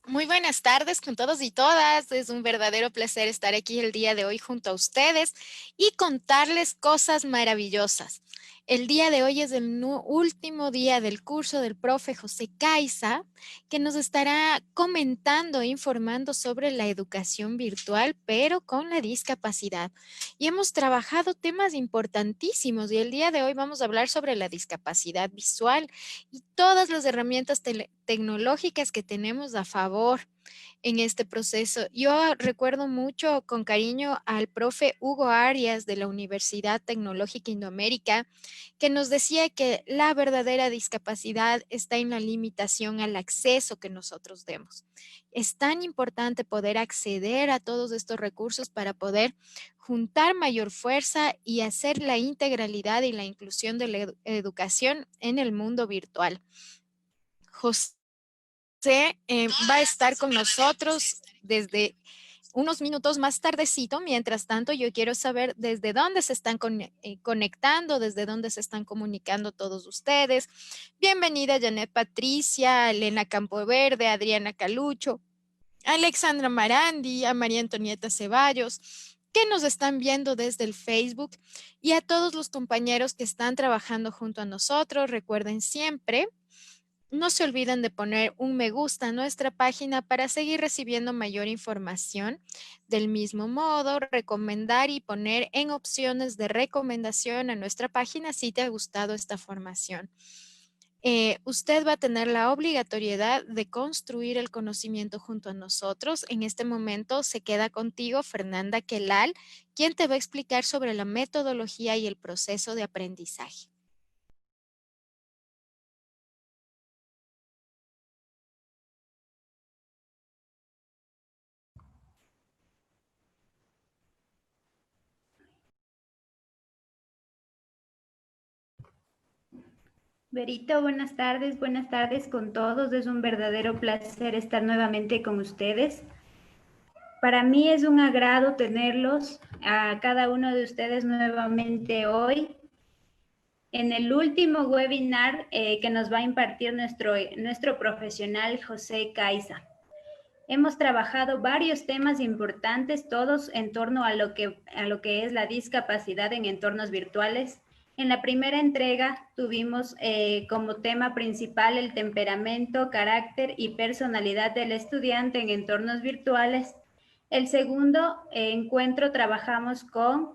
Muy buenas tardes con todos y todas. Es un verdadero placer estar aquí el día de hoy junto a ustedes y contarles cosas maravillosas. El día de hoy es el último día del curso del profe José Caiza, que nos estará comentando e informando sobre la educación virtual, pero con la discapacidad. Y hemos trabajado temas importantísimos y el día de hoy vamos a hablar sobre la discapacidad visual y todas las herramientas tecnológicas que tenemos a favor en este proceso. Yo recuerdo mucho con cariño al profe Hugo Arias de la Universidad Tecnológica Indoamérica, que nos decía que la verdadera discapacidad está en la limitación al acceso que nosotros demos. Es tan importante poder acceder a todos estos recursos para poder juntar mayor fuerza y hacer la integralidad y la inclusión de la educación en el mundo virtual. José va a estar con nosotros desde unos minutos más tardecito. Mientras tanto, yo quiero saber desde dónde se están conectando, desde dónde se están comunicando todos ustedes. Bienvenida Janet Patricia, Elena Campoverde, Adriana Calucho, Alexandra Marandi, a María Antonieta Ceballos, que nos están viendo desde el Facebook, y a todos los compañeros que están trabajando junto a nosotros. Recuerden siempre, no se olviden de poner un me gusta a nuestra página para seguir recibiendo mayor información. Del mismo modo, recomendar y poner en opciones de recomendación a nuestra página si te ha gustado esta formación. Usted va a tener la obligatoriedad de construir el conocimiento junto a nosotros. En este momento se queda contigo Fernanda Quelal, quien te va a explicar sobre la metodología y el proceso de aprendizaje. Berito, buenas tardes con todos. Es un verdadero placer estar nuevamente con ustedes. Para mí es un agrado tenerlos a cada uno de ustedes nuevamente hoy en el último webinar que nos va a impartir nuestro profesional José Caiza. Hemos trabajado varios temas importantes, todos en torno a lo que es la discapacidad en entornos virtuales. En la primera entrega tuvimos como tema principal el temperamento, carácter y personalidad del estudiante en entornos virtuales. El segundo encuentro trabajamos con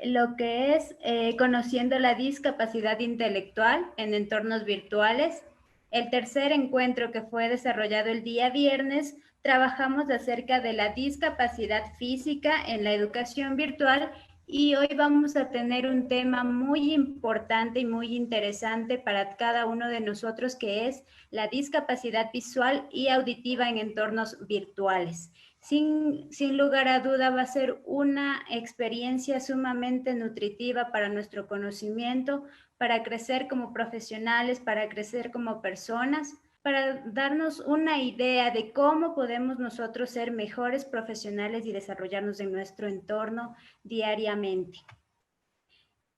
lo que es conociendo la discapacidad intelectual en entornos virtuales. El tercer encuentro, que fue desarrollado el día viernes, trabajamos acerca de la discapacidad física en la educación virtual, y hoy vamos a tener un tema muy importante y muy interesante para cada uno de nosotros, que es la discapacidad visual y auditiva en entornos virtuales. Sin lugar a duda va a ser una experiencia sumamente nutritiva para nuestro conocimiento, para crecer como profesionales, para crecer como personas, para darnos una idea de cómo podemos nosotros ser mejores profesionales y desarrollarnos en nuestro entorno diariamente.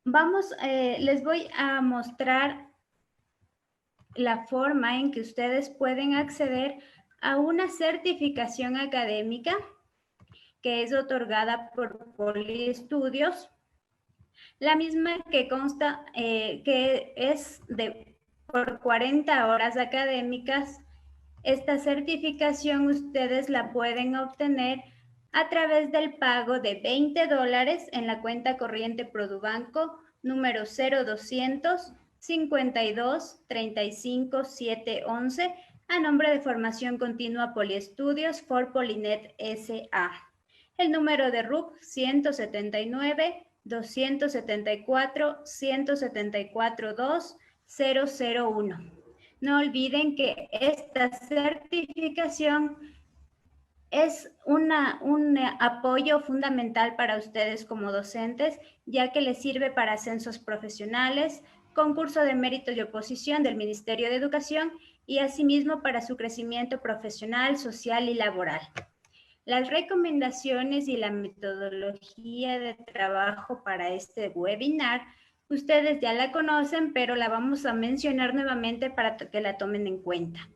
Les voy a mostrar la forma en que ustedes pueden acceder a una certificación académica que es otorgada por Poliestudios, la misma que consta que es por 40 horas académicas. Esta certificación ustedes la pueden obtener a través del pago de $20 en la cuenta corriente Produbanco número 0200 52 35 711 a nombre de Formación Continua Poliestudios for Polinet S.A. El número de RUC 179 274 174 2 001. No olviden que esta certificación es un apoyo fundamental para ustedes como docentes, ya que les sirve para ascensos profesionales, concurso de mérito y oposición del Ministerio de Educación, y asimismo para su crecimiento profesional, social y laboral. Las recomendaciones y la metodología de trabajo para este webinar, ustedes ya la conocen, pero la vamos a mencionar nuevamente para que la tomen en cuenta.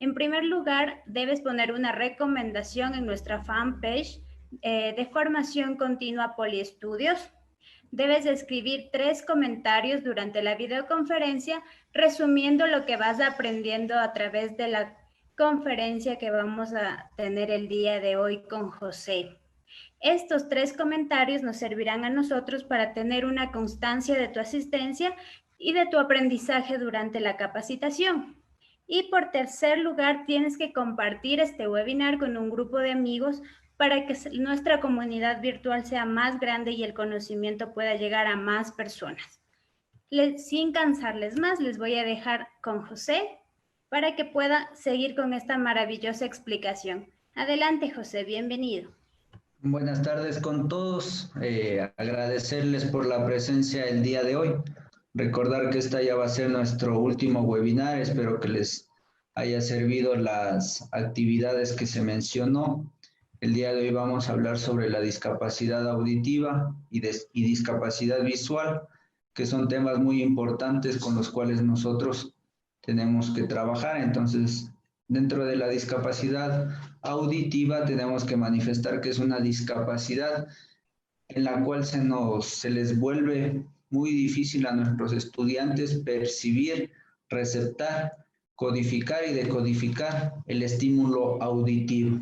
En primer lugar, debes poner una recomendación en nuestra fanpage de formación continua Poliestudios. Debes escribir 3 comentarios durante la videoconferencia resumiendo lo que vas aprendiendo a través de la conferencia que vamos a tener el día de hoy con José. Estos 3 comentarios nos servirán a nosotros para tener una constancia de tu asistencia y de tu aprendizaje durante la capacitación. Y por tercer lugar, tienes que compartir este webinar con un grupo de amigos para que nuestra comunidad virtual sea más grande y el conocimiento pueda llegar a más personas. Sin cansarles más, les voy a dejar con José para que pueda seguir con esta maravillosa explicación. Adelante, José, bienvenido. Buenas tardes con todos. Agradecerles por la presencia el día de hoy. Recordar que esta ya va a ser nuestro último webinar. Espero que les haya servido las actividades que se mencionó. El día de hoy vamos a hablar sobre la discapacidad auditiva y discapacidad visual, que son temas muy importantes con los cuales nosotros tenemos que trabajar. Entonces, dentro de la discapacidad auditiva tenemos que manifestar que es una discapacidad en la cual se les vuelve muy difícil a nuestros estudiantes percibir, receptar, codificar y decodificar el estímulo auditivo.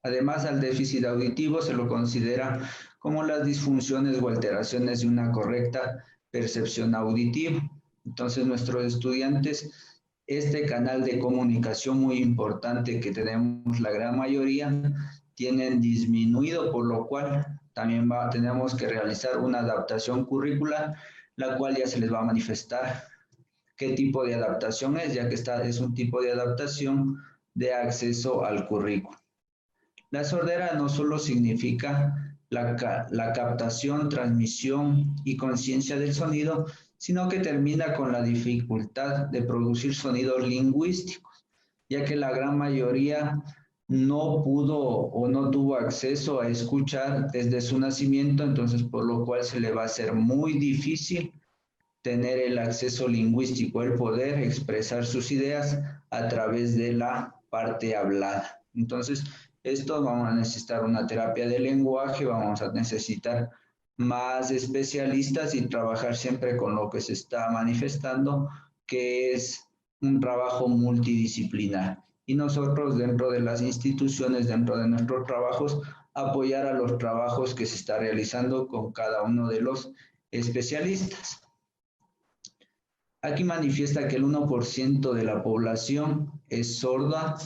Además, al déficit auditivo se lo considera como las disfunciones o alteraciones de una correcta percepción auditiva. Entonces, nuestros estudiantes, este canal de comunicación muy importante que tenemos la gran mayoría, tienen disminuido, por lo cual también tenemos que realizar una adaptación curricular, la cual ya se les va a manifestar qué tipo de adaptación es, ya que es un tipo de adaptación de acceso al currículo. La sordera no solo significa la captación, transmisión y conciencia del sonido, sino que termina con la dificultad de producir sonidos lingüísticos, ya que la gran mayoría no pudo o no tuvo acceso a escuchar desde su nacimiento, entonces por lo cual se le va a hacer muy difícil tener el acceso lingüístico, el poder expresar sus ideas a través de la parte hablada. Entonces, esto vamos a necesitar una terapia de lenguaje, vamos a necesitar más especialistas y trabajar siempre con lo que se está manifestando, que es un trabajo multidisciplinar. Y nosotros dentro de las instituciones, dentro de nuestros trabajos, apoyar a los trabajos que se está realizando con cada uno de los especialistas. Aquí manifiesta que el 1% de la población es sorda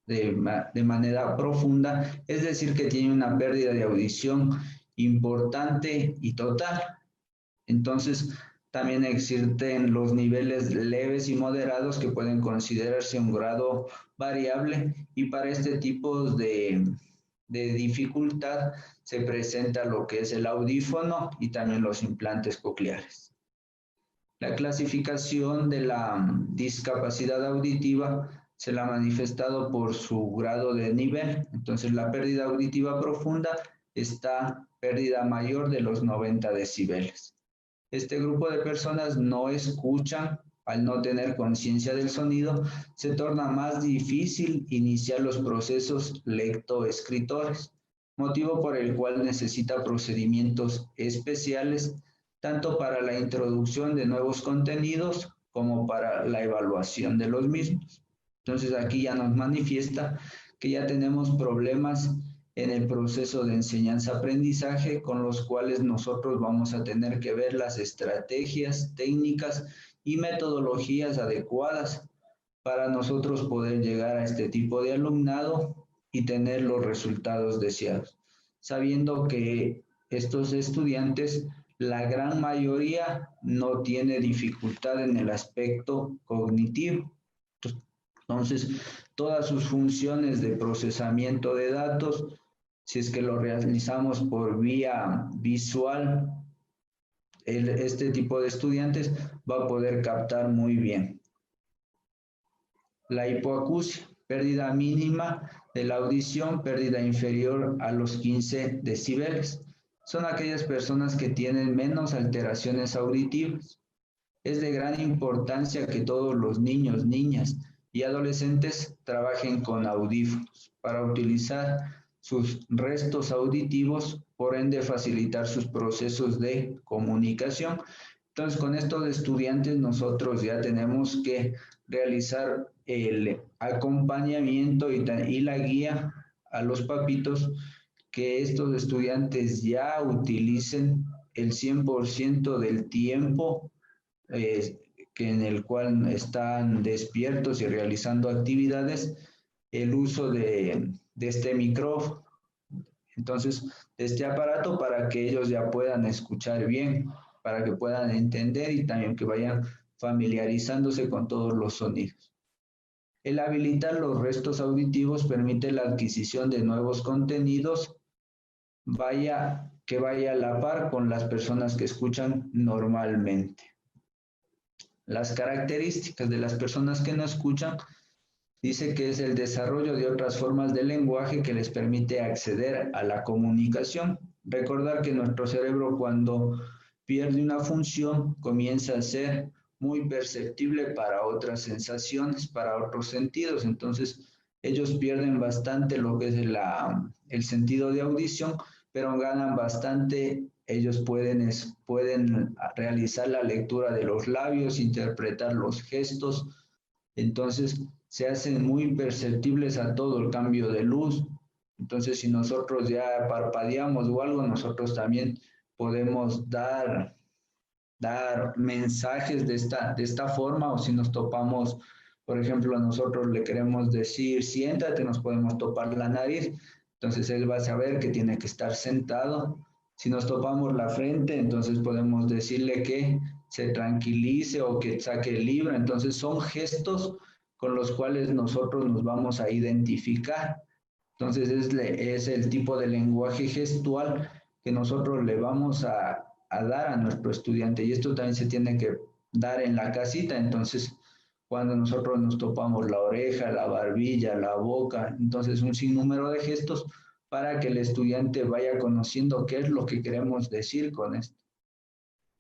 de manera profunda, es decir, que tiene una pérdida de audición importante y total. Entonces, también existen los niveles leves y moderados que pueden considerarse un grado variable, y para este tipo de dificultad se presenta lo que es el audífono y también los implantes cocleares. La clasificación de la discapacidad auditiva se la ha manifestado por su grado de nivel. Entonces, la pérdida auditiva profunda está pérdida mayor de los 90 decibeles. Este grupo de personas no escuchan. Al no tener conciencia del sonido, se torna más difícil iniciar los procesos lectoescritores, motivo por el cual necesita procedimientos especiales tanto para la introducción de nuevos contenidos como para la evaluación de los mismos. Entonces, aquí ya nos manifiesta que ya tenemos problemas en el proceso de enseñanza-aprendizaje, con los cuales nosotros vamos a tener que ver las estrategias, técnicas y metodologías adecuadas para nosotros poder llegar a este tipo de alumnado y tener los resultados deseados, sabiendo que estos estudiantes, la gran mayoría, no tiene dificultad en el aspecto cognitivo. Entonces, todas sus funciones de procesamiento de datos, si es que lo realizamos por vía visual, este tipo de estudiantes va a poder captar muy bien. La hipoacusia, pérdida mínima de la audición, pérdida inferior a los 15 decibeles. Son aquellas personas que tienen menos alteraciones auditivas. Es de gran importancia que todos los niños, niñas y adolescentes trabajen con audífonos para utilizar sus restos auditivos, por ende facilitar sus procesos de comunicación. Entonces, con estos estudiantes nosotros ya tenemos que realizar el acompañamiento y la guía a los papitos, que estos estudiantes ya utilicen el 100% del tiempo que en el cual están despiertos y realizando actividades, el uso de este micrófono. Entonces, de este aparato, para que ellos ya puedan escuchar bien, para que puedan entender y también que vayan familiarizándose con todos los sonidos. El habilitar los restos auditivos permite la adquisición de nuevos contenidos, que vaya a la par con las personas que escuchan normalmente. Las características de las personas que no escuchan, dice que es el desarrollo de otras formas de lenguaje que les permite acceder a la comunicación. Recordar que nuestro cerebro, cuando pierde una función, comienza a ser muy perceptible para otras sensaciones, para otros sentidos. Entonces, ellos pierden bastante lo que es el sentido de audición, pero ganan bastante. Ellos pueden realizar la lectura de los labios, interpretar los gestos. Entonces, se hacen muy perceptibles a todo el cambio de luz. Entonces, si nosotros ya parpadeamos o algo, nosotros también podemos dar mensajes de esta forma, o si nos topamos, por ejemplo, nosotros le queremos decir, siéntate, nos podemos topar la nariz, entonces él va a saber que tiene que estar sentado. Si nos topamos la frente, entonces podemos decirle que se tranquilice o que saque el libro. Entonces son gestos con los cuales nosotros nos vamos a identificar. Entonces es el tipo de lenguaje gestual que nosotros le vamos a dar a nuestro estudiante, y esto también se tiene que dar en la casita. Entonces, cuando nosotros nos topamos la oreja, la barbilla, la boca, entonces un sinnúmero de gestos para que el estudiante vaya conociendo qué es lo que queremos decir con esto.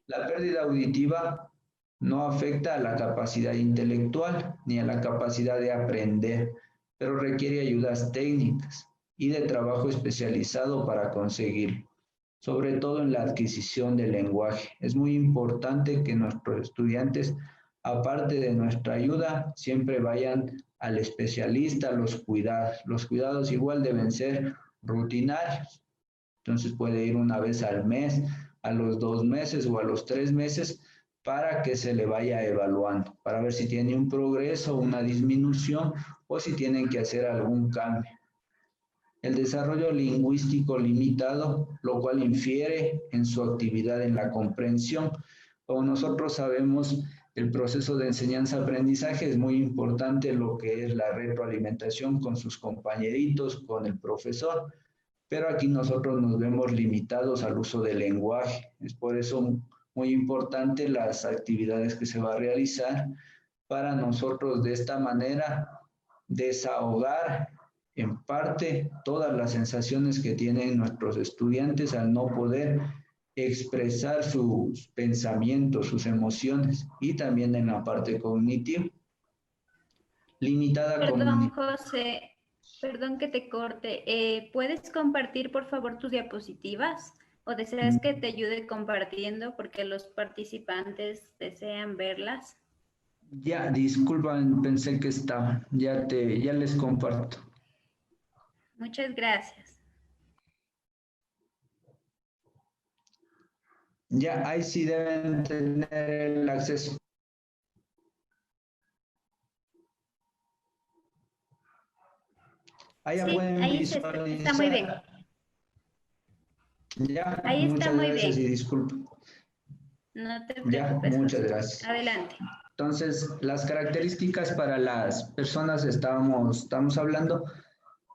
La pérdida auditiva no afecta a la capacidad intelectual ni a la capacidad de aprender, pero requiere ayudas técnicas y de trabajo especializado para conseguirlo, sobre todo en la adquisición del lenguaje. Es muy importante que nuestros estudiantes, aparte de nuestra ayuda, siempre vayan al especialista, a los cuidados. Los cuidados igual deben ser rutinarios. Entonces puede ir una vez al mes, a los 2 meses o a los 3 meses, para que se le vaya evaluando, para ver si tiene un progreso, una disminución o si tienen que hacer algún cambio. El desarrollo lingüístico limitado, lo cual infiere en su actividad en la comprensión. Como nosotros sabemos, el proceso de enseñanza-aprendizaje es muy importante, lo que es la retroalimentación con sus compañeritos, con el profesor, pero aquí nosotros nos vemos limitados al uso del lenguaje. Es por eso muy importante las actividades que se va a realizar para nosotros de esta manera desahogar en parte todas las sensaciones que tienen nuestros estudiantes al no poder expresar sus pensamientos, sus emociones, y también en la parte cognitiva. Limitada Perdón, José, perdón que te corte. ¿Puedes compartir, por favor, tus diapositivas? ¿O deseas que te ayude compartiendo porque los participantes desean verlas? Ya, disculpan, pensé que estaban. Ya les comparto. Muchas gracias. Ya, ahí sí deben tener el acceso. Ahí ya pueden visualizar. Está muy bien. Ya, ahí está muy gracias bien. Y disculpa. No te preocupes. Ya, muchas gracias. Adelante. Entonces, las características para las personas estamos hablando.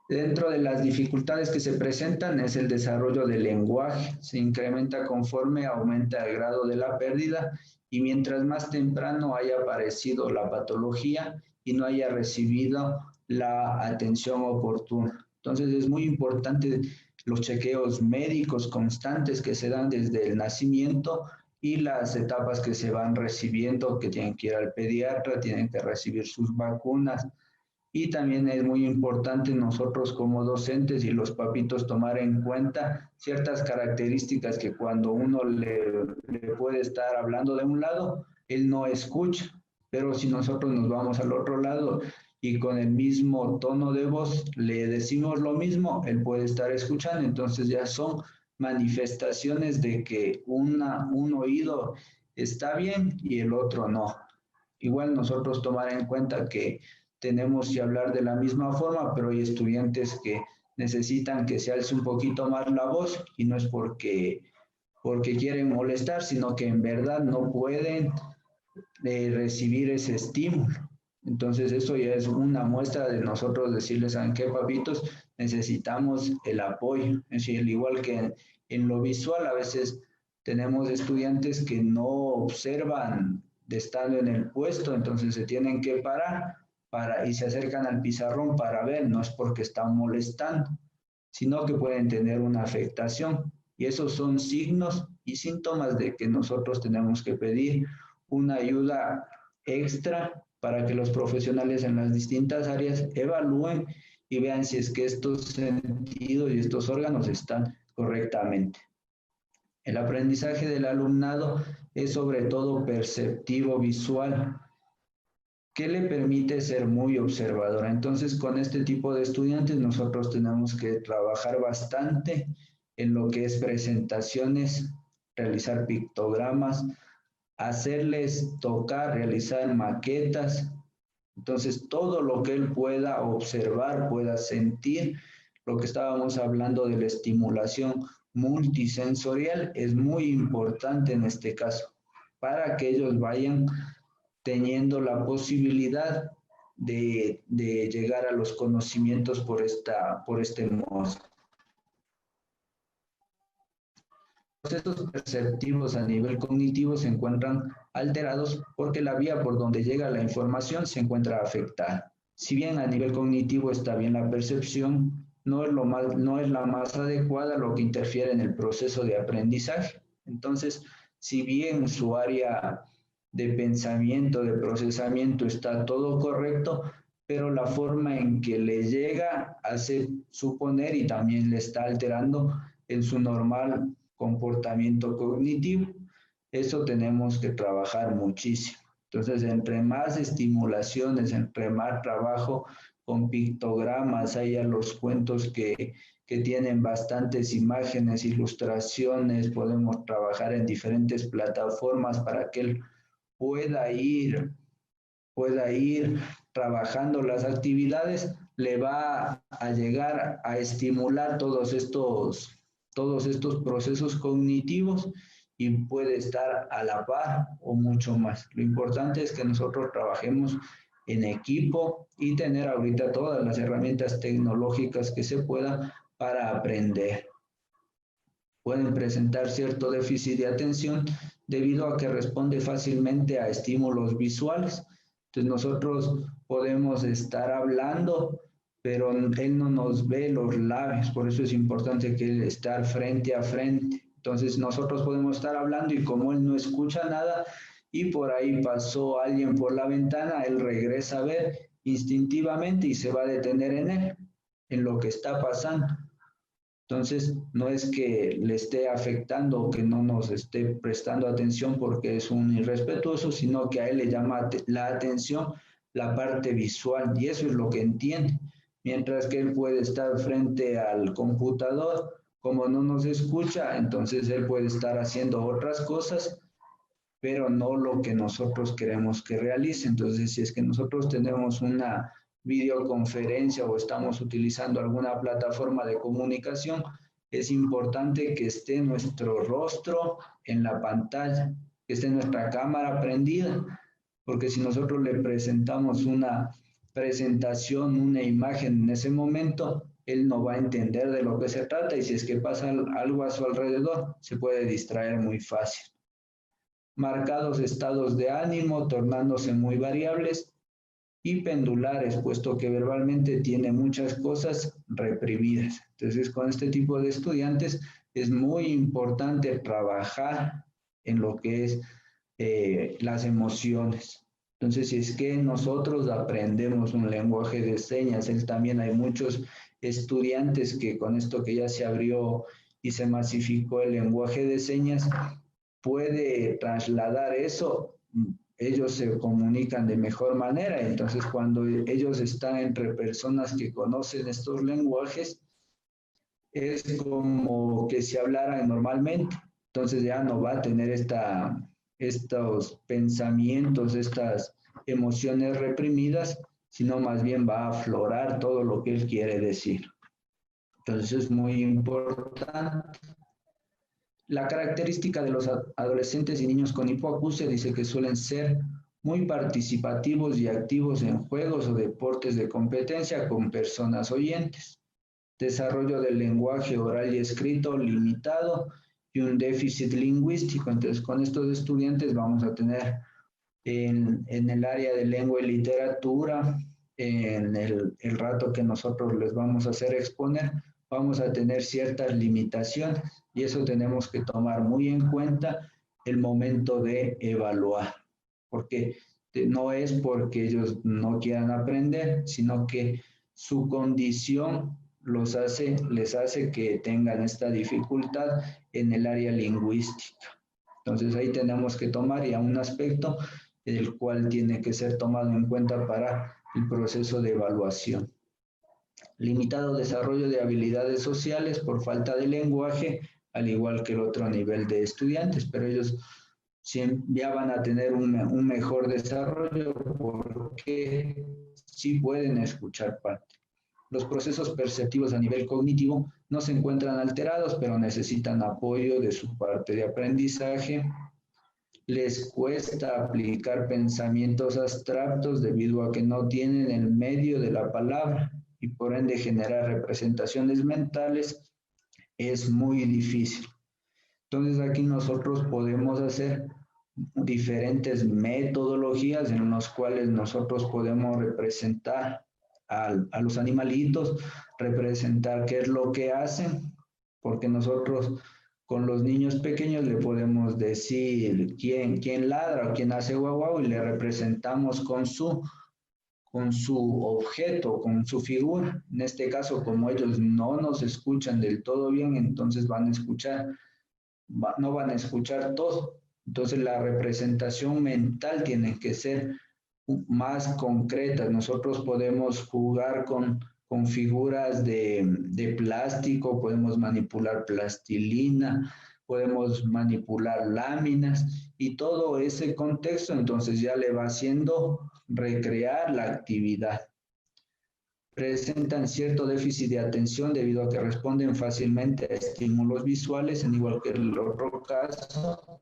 Dentro de las dificultades que se presentan es el desarrollo del lenguaje. Se incrementa conforme aumenta el grado de la pérdida, y mientras más temprano haya aparecido la patología y no haya recibido la atención oportuna. Entonces es muy importante los chequeos médicos constantes que se dan desde el nacimiento, y las etapas que se van recibiendo, que tienen que ir al pediatra, tienen que recibir sus vacunas. Y también es muy importante nosotros como docentes y los papitos tomar en cuenta ciertas características que cuando uno le puede estar hablando de un lado, él no escucha. Pero si nosotros nos vamos al otro lado y con el mismo tono de voz le decimos lo mismo, él puede estar escuchando. Entonces ya son manifestaciones de que un oído está bien y el otro no. Igual nosotros tomar en cuenta que tenemos que hablar de la misma forma, pero hay estudiantes que necesitan que se alce un poquito más la voz y no es porque quieren molestar, sino que en verdad no pueden recibir ese estímulo. Entonces eso ya es una muestra de nosotros decirles, ¿saben qué, papitos? Necesitamos el apoyo. Es decir, igual que en lo visual, a veces tenemos estudiantes que no observan de estando en el puesto, entonces se tienen que parar y se acercan al pizarrón para ver, no es porque están molestando, sino que pueden tener una afectación. Y esos son signos y síntomas de que nosotros tenemos que pedir una ayuda extra para que los profesionales en las distintas áreas evalúen y vean si es que estos sentidos y estos órganos están correctamente. El aprendizaje del alumnado es sobre todo perceptivo visual, que le permite ser muy observador. Entonces, con este tipo de estudiantes nosotros tenemos que trabajar bastante en lo que es presentaciones, realizar pictogramas, hacerles tocar, realizar maquetas. Entonces, todo lo que él pueda observar, pueda sentir, lo que estábamos hablando de la estimulación multisensorial es muy importante en este caso, para que ellos vayan teniendo la posibilidad de llegar a los conocimientos por este modo. Los procesos perceptivos a nivel cognitivo se encuentran alterados porque la vía por donde llega la información se encuentra afectada. Si bien a nivel cognitivo está bien la percepción, no es la más adecuada, lo que interfiere en el proceso de aprendizaje. Entonces, si bien su área de pensamiento, de procesamiento está todo correcto, pero la forma en que le llega hace suponer y también le está alterando en su normal comportamiento cognitivo. Eso tenemos que trabajar muchísimo. Entonces, entre más estimulaciones, entre más trabajo con pictogramas, hay ya los cuentos que tienen bastantes imágenes, ilustraciones, podemos trabajar en diferentes plataformas para que él pueda ir trabajando las actividades, le va a llegar a estimular todos estos procesos cognitivos y puede estar a la par o mucho más. Lo importante es que nosotros trabajemos en equipo y tener ahorita todas las herramientas tecnológicas que se puedan para aprender. Pueden presentar cierto déficit de atención debido a que responde fácilmente a estímulos visuales. Entonces nosotros podemos estar hablando, pero él no nos ve los labios, por eso es importante que él estar frente a frente. Entonces nosotros podemos estar hablando y como él no escucha nada y por ahí pasó alguien por la ventana, él regresa a ver instintivamente y se va a detener en lo que está pasando. Entonces, no es que le esté afectando o que no nos esté prestando atención porque es un irrespetuoso, sino que a él le llama la atención la parte visual y eso es lo que entiende. Mientras que él puede estar frente al computador, como no nos escucha, entonces él puede estar haciendo otras cosas, pero no lo que nosotros queremos que realice. Entonces, si es que nosotros tenemos una videoconferencia o estamos utilizando alguna plataforma de comunicación, es importante que esté nuestro rostro en la pantalla, que esté nuestra cámara prendida, porque si nosotros le presentamos una presentación, una imagen en ese momento, él no va a entender de lo que se trata y si es que pasa algo a su alrededor, se puede distraer muy fácil. Marcados estados de ánimo, tornándose muy variables, y pendulares, puesto que verbalmente tiene muchas cosas reprimidas. Entonces, con este tipo de estudiantes es muy importante trabajar en lo que es las emociones. Entonces, si es que nosotros aprendemos un lenguaje de señas, también hay muchos estudiantes que con esto que ya se abrió y se masificó el lenguaje de señas, puede trasladar eso, ellos se comunican de mejor manera. Entonces, cuando ellos están entre personas que conocen estos lenguajes, es como que se hablaran normalmente. Entonces ya no va a tener estos pensamientos, estas emociones reprimidas, sino más bien va a aflorar todo lo que él quiere decir. Entonces es muy importante. La característica de los adolescentes y niños con hipoacusia dice que suelen ser muy participativos y activos en juegos o deportes de competencia con personas oyentes. Desarrollo del lenguaje oral y escrito limitado y un déficit lingüístico. Entonces, con estos estudiantes vamos a tener en el área de lengua y literatura, en el rato que nosotros les vamos a hacer exponer, vamos a tener ciertas limitaciones y eso tenemos que tomar muy en cuenta el momento de evaluar, porque no es porque ellos no quieran aprender, sino que su condición les hace que tengan esta dificultad en el área lingüística. Entonces ahí tenemos que tomar ya un aspecto el cual tiene que ser tomado en cuenta para el proceso de evaluación. Limitado desarrollo de habilidades sociales por falta de lenguaje, al igual que el otro nivel de estudiantes, pero ellos ya van a tener un mejor desarrollo porque sí pueden escuchar parte. Los procesos perceptivos a nivel cognitivo no se encuentran alterados, pero necesitan apoyo de su parte de aprendizaje. Les cuesta aplicar pensamientos abstractos debido a que no tienen el medio de la palabra y por ende generar representaciones mentales es muy difícil. Entonces aquí nosotros podemos hacer diferentes metodologías en las cuales nosotros podemos representar a los animalitos, representar qué es lo que hacen, porque nosotros con los niños pequeños le podemos decir quién ladra o quién hace guau guau y le representamos con su objeto, con su figura. En este caso, como ellos no nos escuchan del todo bien, entonces no van a escuchar todo. Entonces la representación mental tiene que ser más concretas. Nosotros podemos jugar con figuras de plástico, podemos manipular plastilina, podemos manipular láminas y todo ese contexto entonces ya le va haciendo recrear la actividad. Presentan cierto déficit de atención debido a que responden fácilmente a estímulos visuales, en igual que el otro caso.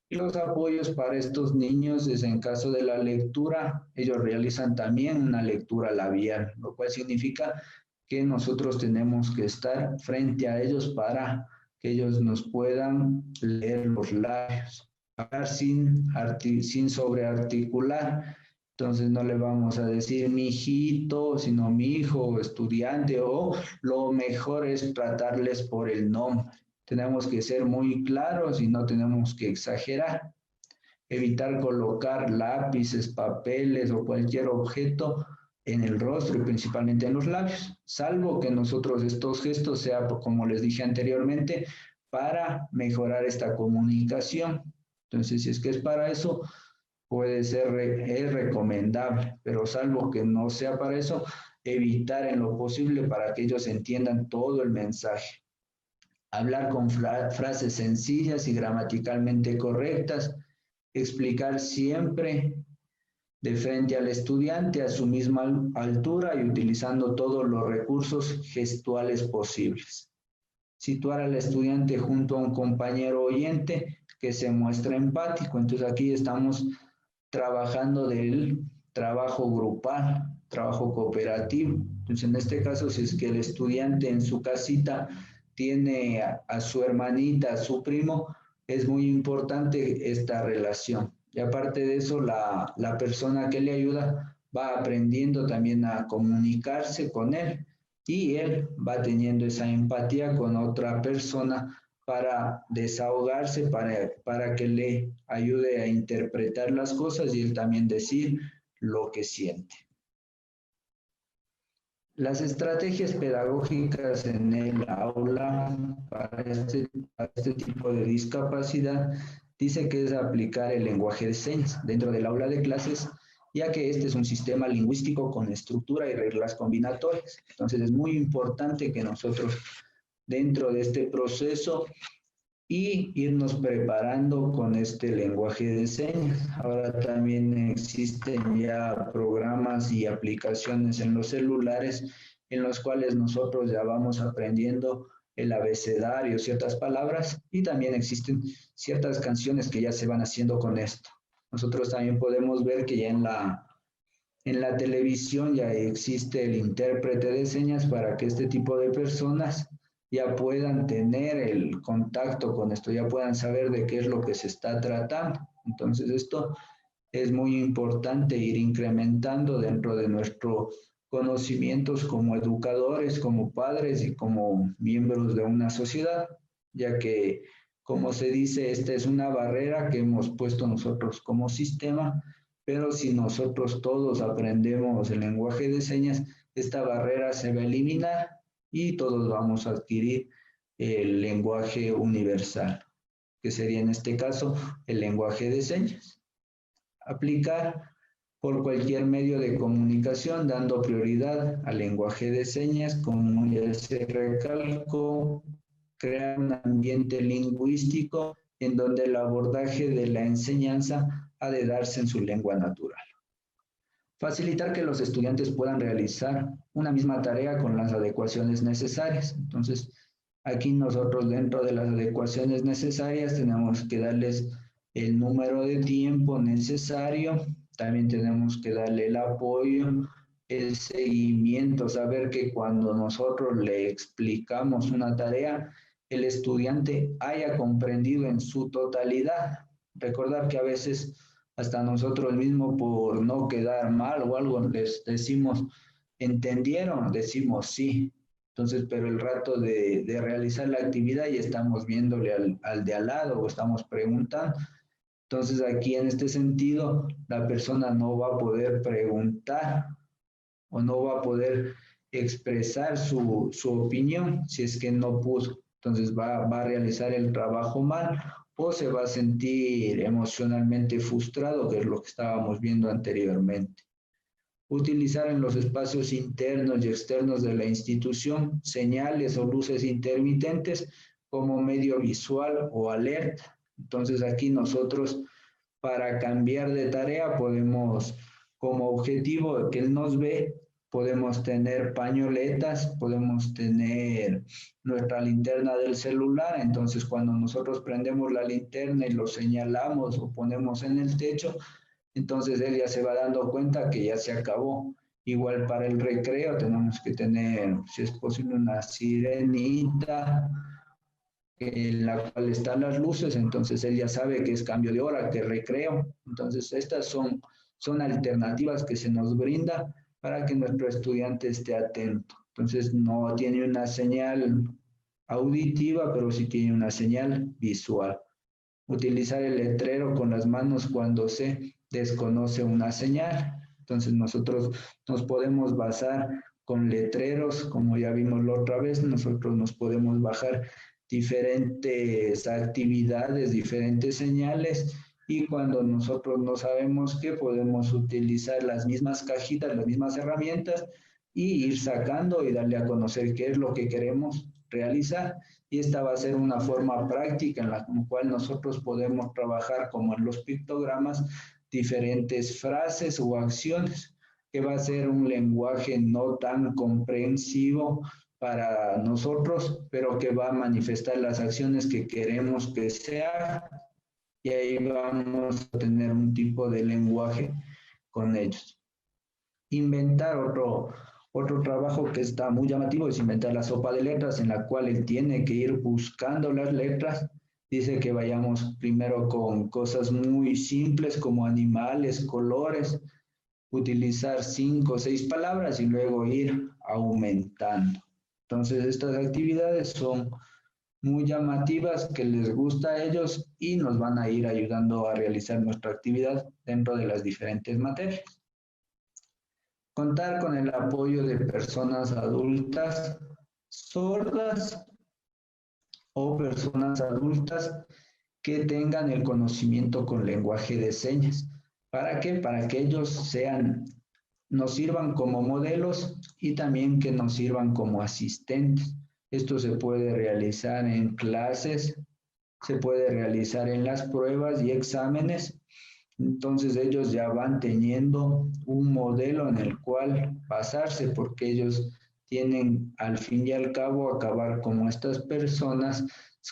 Y los apoyos para estos niños es en caso de la lectura, ellos realizan también una lectura labial, lo cual significa que nosotros tenemos que estar frente a ellos para que ellos nos puedan leer los labios, hablar sin sobrearticular. Entonces no le vamos a decir mi hijito, sino mi hijo, estudiante, o lo mejor es tratarles por el nombre. Tenemos que ser muy claros y no tenemos que exagerar. Evitar colocar lápices, papeles o cualquier objeto en el rostro y principalmente en los labios, salvo que nosotros estos gestos sean, como les dije anteriormente, para mejorar esta comunicación. Entonces, si es que es para eso, puede ser, es recomendable, pero salvo que no sea para eso, evitar en lo posible para que ellos entiendan todo el mensaje. Hablar con frases sencillas y gramaticalmente correctas, explicar siempre de frente al estudiante a su misma altura y utilizando todos los recursos gestuales posibles. Situar al estudiante junto a un compañero oyente que se muestra empático. Entonces aquí estamos trabajando del trabajo grupal, trabajo cooperativo. Entonces en este caso, si es que el estudiante en su casita tiene a su hermanita, a su primo, es muy importante esta relación. Y aparte de eso, la persona que le ayuda va aprendiendo también a comunicarse con él y él va teniendo esa empatía con otra persona para desahogarse, para que le ayude a interpretar las cosas y él también decir lo que siente. Las estrategias pedagógicas en el aula para este tipo de discapacidad dice que es aplicar el lenguaje de señas dentro del aula de clases, ya que este es un sistema lingüístico con estructura y reglas combinatorias. Entonces es muy importante que nosotros dentro de este proceso y irnos preparando con este lenguaje de señas. Ahora también existen ya programas y aplicaciones en los celulares en los cuales nosotros ya vamos aprendiendo el abecedario, ciertas palabras, y también existen ciertas canciones que ya se van haciendo con esto. Nosotros también podemos ver que ya en la televisión ya existe el intérprete de señas para que este tipo de personas ya puedan tener el contacto con esto, ya puedan saber de qué es lo que se está tratando. Entonces esto es muy importante ir incrementando dentro de nuestros conocimientos como educadores, como padres y como miembros de una sociedad, ya que, como se dice, esta es una barrera que hemos puesto nosotros como sistema, pero si nosotros todos aprendemos el lenguaje de señas, esta barrera se va a eliminar y todos vamos a adquirir el lenguaje universal, que sería en este caso el lenguaje de señas. Aplicar por cualquier medio de comunicación, dando prioridad al lenguaje de señas, como ya se recalcó, crear un ambiente lingüístico en donde el abordaje de la enseñanza ha de darse en su lengua natural. Facilitar que los estudiantes puedan realizar una misma tarea con las adecuaciones necesarias. Entonces, aquí nosotros dentro de las adecuaciones necesarias tenemos que darles el número de tiempo necesario, también tenemos que darle el apoyo, el seguimiento, saber que cuando nosotros le explicamos una tarea, el estudiante haya comprendido en su totalidad. Recordar que a veces hasta nosotros mismos por no quedar mal o algo les decimos, ¿entendieron? Decimos sí. Entonces, pero el rato de realizar la actividad ya estamos viéndole al de al lado o estamos preguntando. Entonces, aquí en este sentido, la persona no va a poder preguntar o no va a poder expresar su opinión si es que no pudo. Entonces, va a realizar el trabajo mal o se va a sentir emocionalmente frustrado, que es lo que estábamos viendo anteriormente. Utilizar en los espacios internos y externos de la institución señales o luces intermitentes como medio visual o alerta. Entonces aquí nosotros para cambiar de tarea podemos, como objetivo que él nos ve, podemos tener pañoletas, podemos tener nuestra linterna del celular, entonces cuando nosotros prendemos la linterna y lo señalamos o ponemos en el techo, entonces él ya se va dando cuenta que ya se acabó. Igual para el recreo tenemos que tener, si es posible, una sirenita en la cual están las luces, entonces él ya sabe que es cambio de hora, que recreo. Entonces estas son alternativas que se nos brinda para que nuestro estudiante esté atento. Entonces no tiene una señal auditiva, pero sí tiene una señal visual. Utilizar el letrero con las manos cuando se desconoce una señal. Entonces nosotros nos podemos basar con letreros, como ya vimos la otra vez, nosotros nos podemos bajar diferentes actividades, diferentes señales, y cuando nosotros no sabemos qué, podemos utilizar las mismas cajitas, las mismas herramientas, y ir sacando y darle a conocer qué es lo que queremos realizar. Y esta va a ser una forma práctica en la cual nosotros podemos trabajar, como en los pictogramas, diferentes frases o acciones, que va a ser un lenguaje no tan comprensivo para nosotros, pero que va a manifestar las acciones que queremos que sea, y ahí vamos a tener un tipo de lenguaje con ellos. Inventar otro trabajo que está muy llamativo es inventar la sopa de letras, en la cual él tiene que ir buscando las letras. Dice que vayamos primero con cosas muy simples como animales, colores, utilizar 5 o 6 palabras y luego ir aumentando. Entonces estas actividades son muy llamativas que les gusta a ellos y nos van a ir ayudando a realizar nuestra actividad dentro de las diferentes materias. Contar con el apoyo de personas adultas sordas o personas adultas que tengan el conocimiento con lenguaje de señas. ¿Para qué? Para que ellos nos sirvan como modelos y también que nos sirvan como asistentes. Esto se puede realizar en clases, se puede realizar en las pruebas y exámenes. Entonces ellos ya van teniendo un modelo en el cual basarse, porque ellos tienen al fin y al cabo acabar como estas personas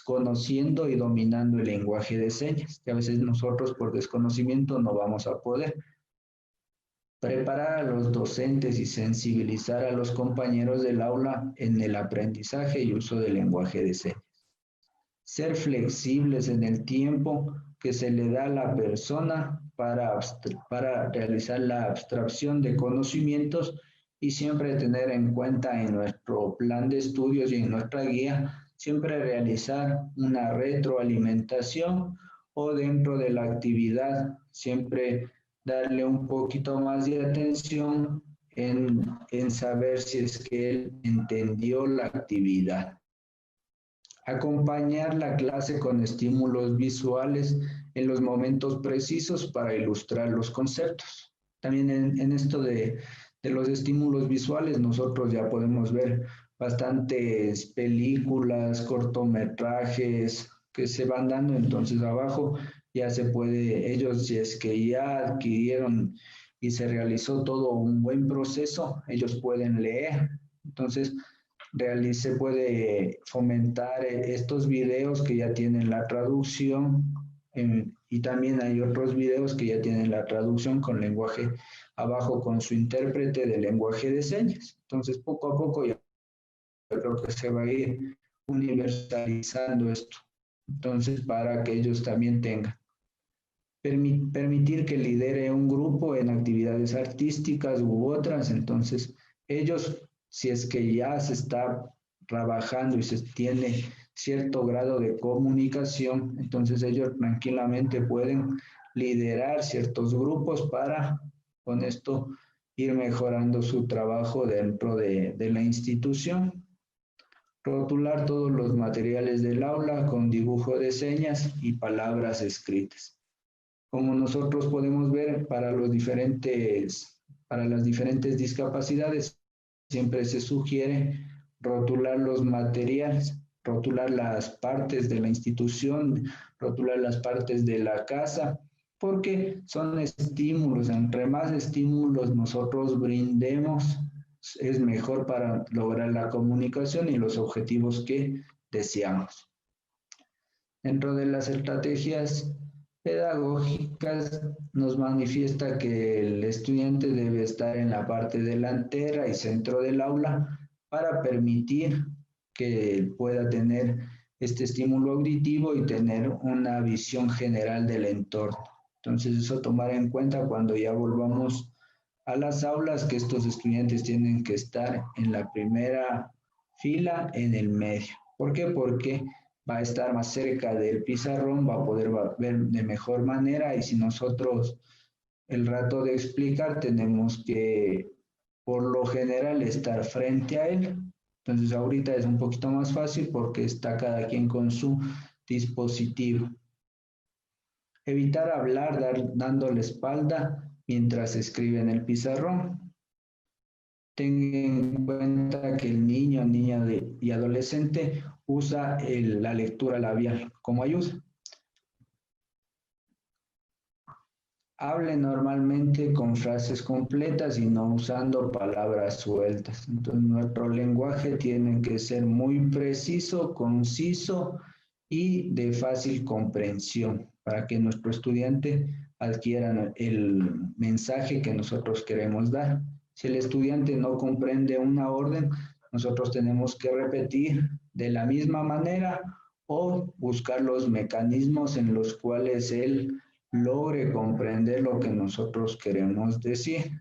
conociendo y dominando el lenguaje de señas, que a veces nosotros por desconocimiento no vamos a poder. Preparar a los docentes y sensibilizar a los compañeros del aula en el aprendizaje y uso del lenguaje de señas. Ser flexibles en el tiempo que se le da a la persona para realizar la abstracción de conocimientos y siempre tener en cuenta en nuestro plan de estudios y en nuestra guía, siempre realizar una retroalimentación o dentro de la actividad, siempre darle un poquito más de atención en saber si es que él entendió la actividad. Acompañar la clase con estímulos visuales en los momentos precisos para ilustrar los conceptos. También en esto de los estímulos visuales nosotros ya podemos ver bastantes películas, cortometrajes que se van dando, entonces abajo ya se puede, ellos si es que ya adquirieron y se realizó todo un buen proceso, ellos pueden leer. Entonces, se puede fomentar estos videos que ya tienen la traducción y también hay otros videos que ya tienen la traducción con lenguaje abajo con su intérprete de lenguaje de señas. Entonces, poco a poco ya creo que se va a ir universalizando esto. Entonces, para que ellos también tengan. Permitir que lidere un grupo en actividades artísticas u otras. Entonces, ellos, si es que ya se está trabajando y se tiene cierto grado de comunicación, entonces ellos tranquilamente pueden liderar ciertos grupos para, con esto, ir mejorando su trabajo dentro de la institución. Rotular todos los materiales del aula con dibujo de señas y palabras escritas. Como nosotros podemos ver, para las diferentes discapacidades, siempre se sugiere rotular los materiales, rotular las partes de la institución, rotular las partes de la casa, porque son estímulos. Entre más estímulos nosotros brindemos, es mejor para lograr la comunicación y los objetivos que deseamos. Dentro de las estrategias pedagógicas nos manifiesta que el estudiante debe estar en la parte delantera y centro del aula para permitir que pueda tener este estímulo auditivo y tener una visión general del entorno. Entonces, eso tomar en cuenta cuando ya volvamos a las aulas, que estos estudiantes tienen que estar en la primera fila, en el medio. ¿Por qué? Porque va a estar más cerca del pizarrón, va a poder ver de mejor manera, y si nosotros el rato de explicar tenemos que, por lo general, estar frente a él. Entonces ahorita es un poquito más fácil porque está cada quien con su dispositivo. Evitar hablar dando la espalda mientras escribe en el pizarrón. Tengan en cuenta que el niño, niña y adolescente usa la lectura labial como ayuda. Hable normalmente con frases completas y no usando palabras sueltas. Entonces, nuestro lenguaje tiene que ser muy preciso, conciso y de fácil comprensión para que nuestro estudiante adquiera el mensaje que nosotros queremos dar. Si el estudiante no comprende una orden, nosotros tenemos que repetir de la misma manera o buscar los mecanismos en los cuales él logre comprender lo que nosotros queremos decir.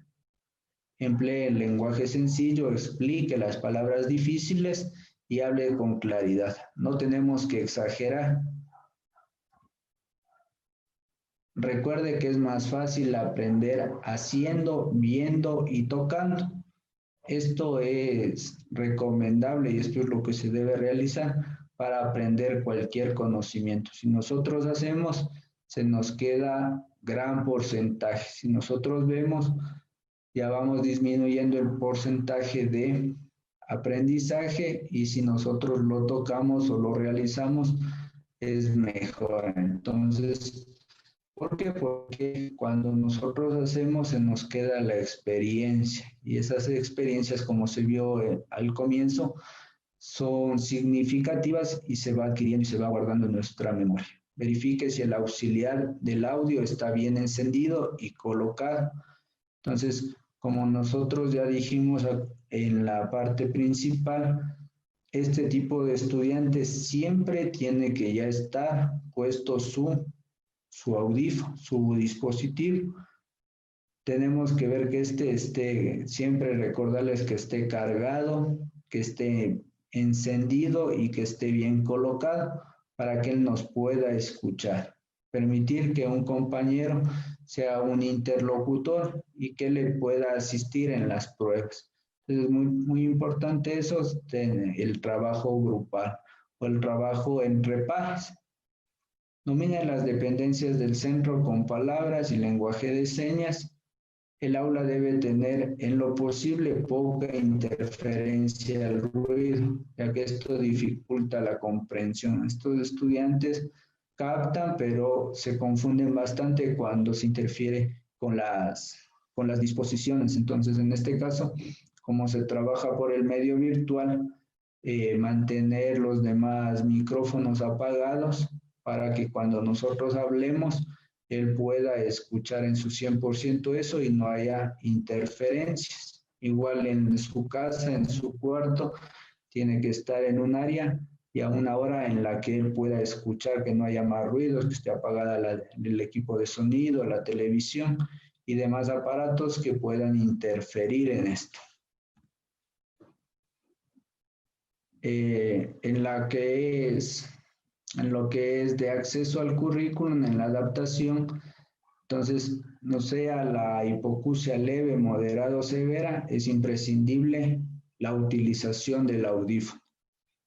Emplee el lenguaje sencillo, explique las palabras difíciles y hable con claridad. No tenemos que exagerar. Recuerde que es más fácil aprender haciendo, viendo y tocando. Esto es recomendable y esto es lo que se debe realizar para aprender cualquier conocimiento. Si nosotros hacemos, se nos queda gran porcentaje. Si nosotros vemos, ya vamos disminuyendo el porcentaje de aprendizaje y si nosotros lo tocamos o lo realizamos, es mejor. Entonces, ¿por qué? Porque cuando nosotros hacemos se nos queda la experiencia y esas experiencias, como se vio al comienzo, son significativas y se va adquiriendo y se va guardando en nuestra memoria. Verifique si el auxiliar del audio está bien encendido y colocado. Entonces, como nosotros ya dijimos en la parte principal, este tipo de estudiantes siempre tiene que ya estar puesto su audífono, su dispositivo. Tenemos que ver que esté, siempre recordarles que esté cargado, que esté encendido y que esté bien colocado para que él nos pueda escuchar. Permitir que un compañero sea un interlocutor y que le pueda asistir en las pruebas. Entonces es muy importante eso, el trabajo grupal o el trabajo entre pares. Domina las dependencias del centro con palabras y lenguaje de señas. El aula debe tener en lo posible poca interferencia al ruido, ya que esto dificulta la comprensión. Estos estudiantes captan, pero se confunden bastante cuando se interfiere con las disposiciones. Entonces, en este caso, como se trabaja por el medio virtual, mantener los demás micrófonos apagados para que cuando nosotros hablemos, él pueda escuchar en su 100% eso y no haya interferencias. Igual en su casa, en su cuarto, tiene que estar en un área y a una hora en la que él pueda escuchar, que no haya más ruidos, que esté apagada el equipo de sonido, la televisión y demás aparatos que puedan interferir en esto. En lo que es de acceso al currículum, en la adaptación, entonces, no sea la hipoacusia leve, moderada o severa, es imprescindible la utilización del audífono.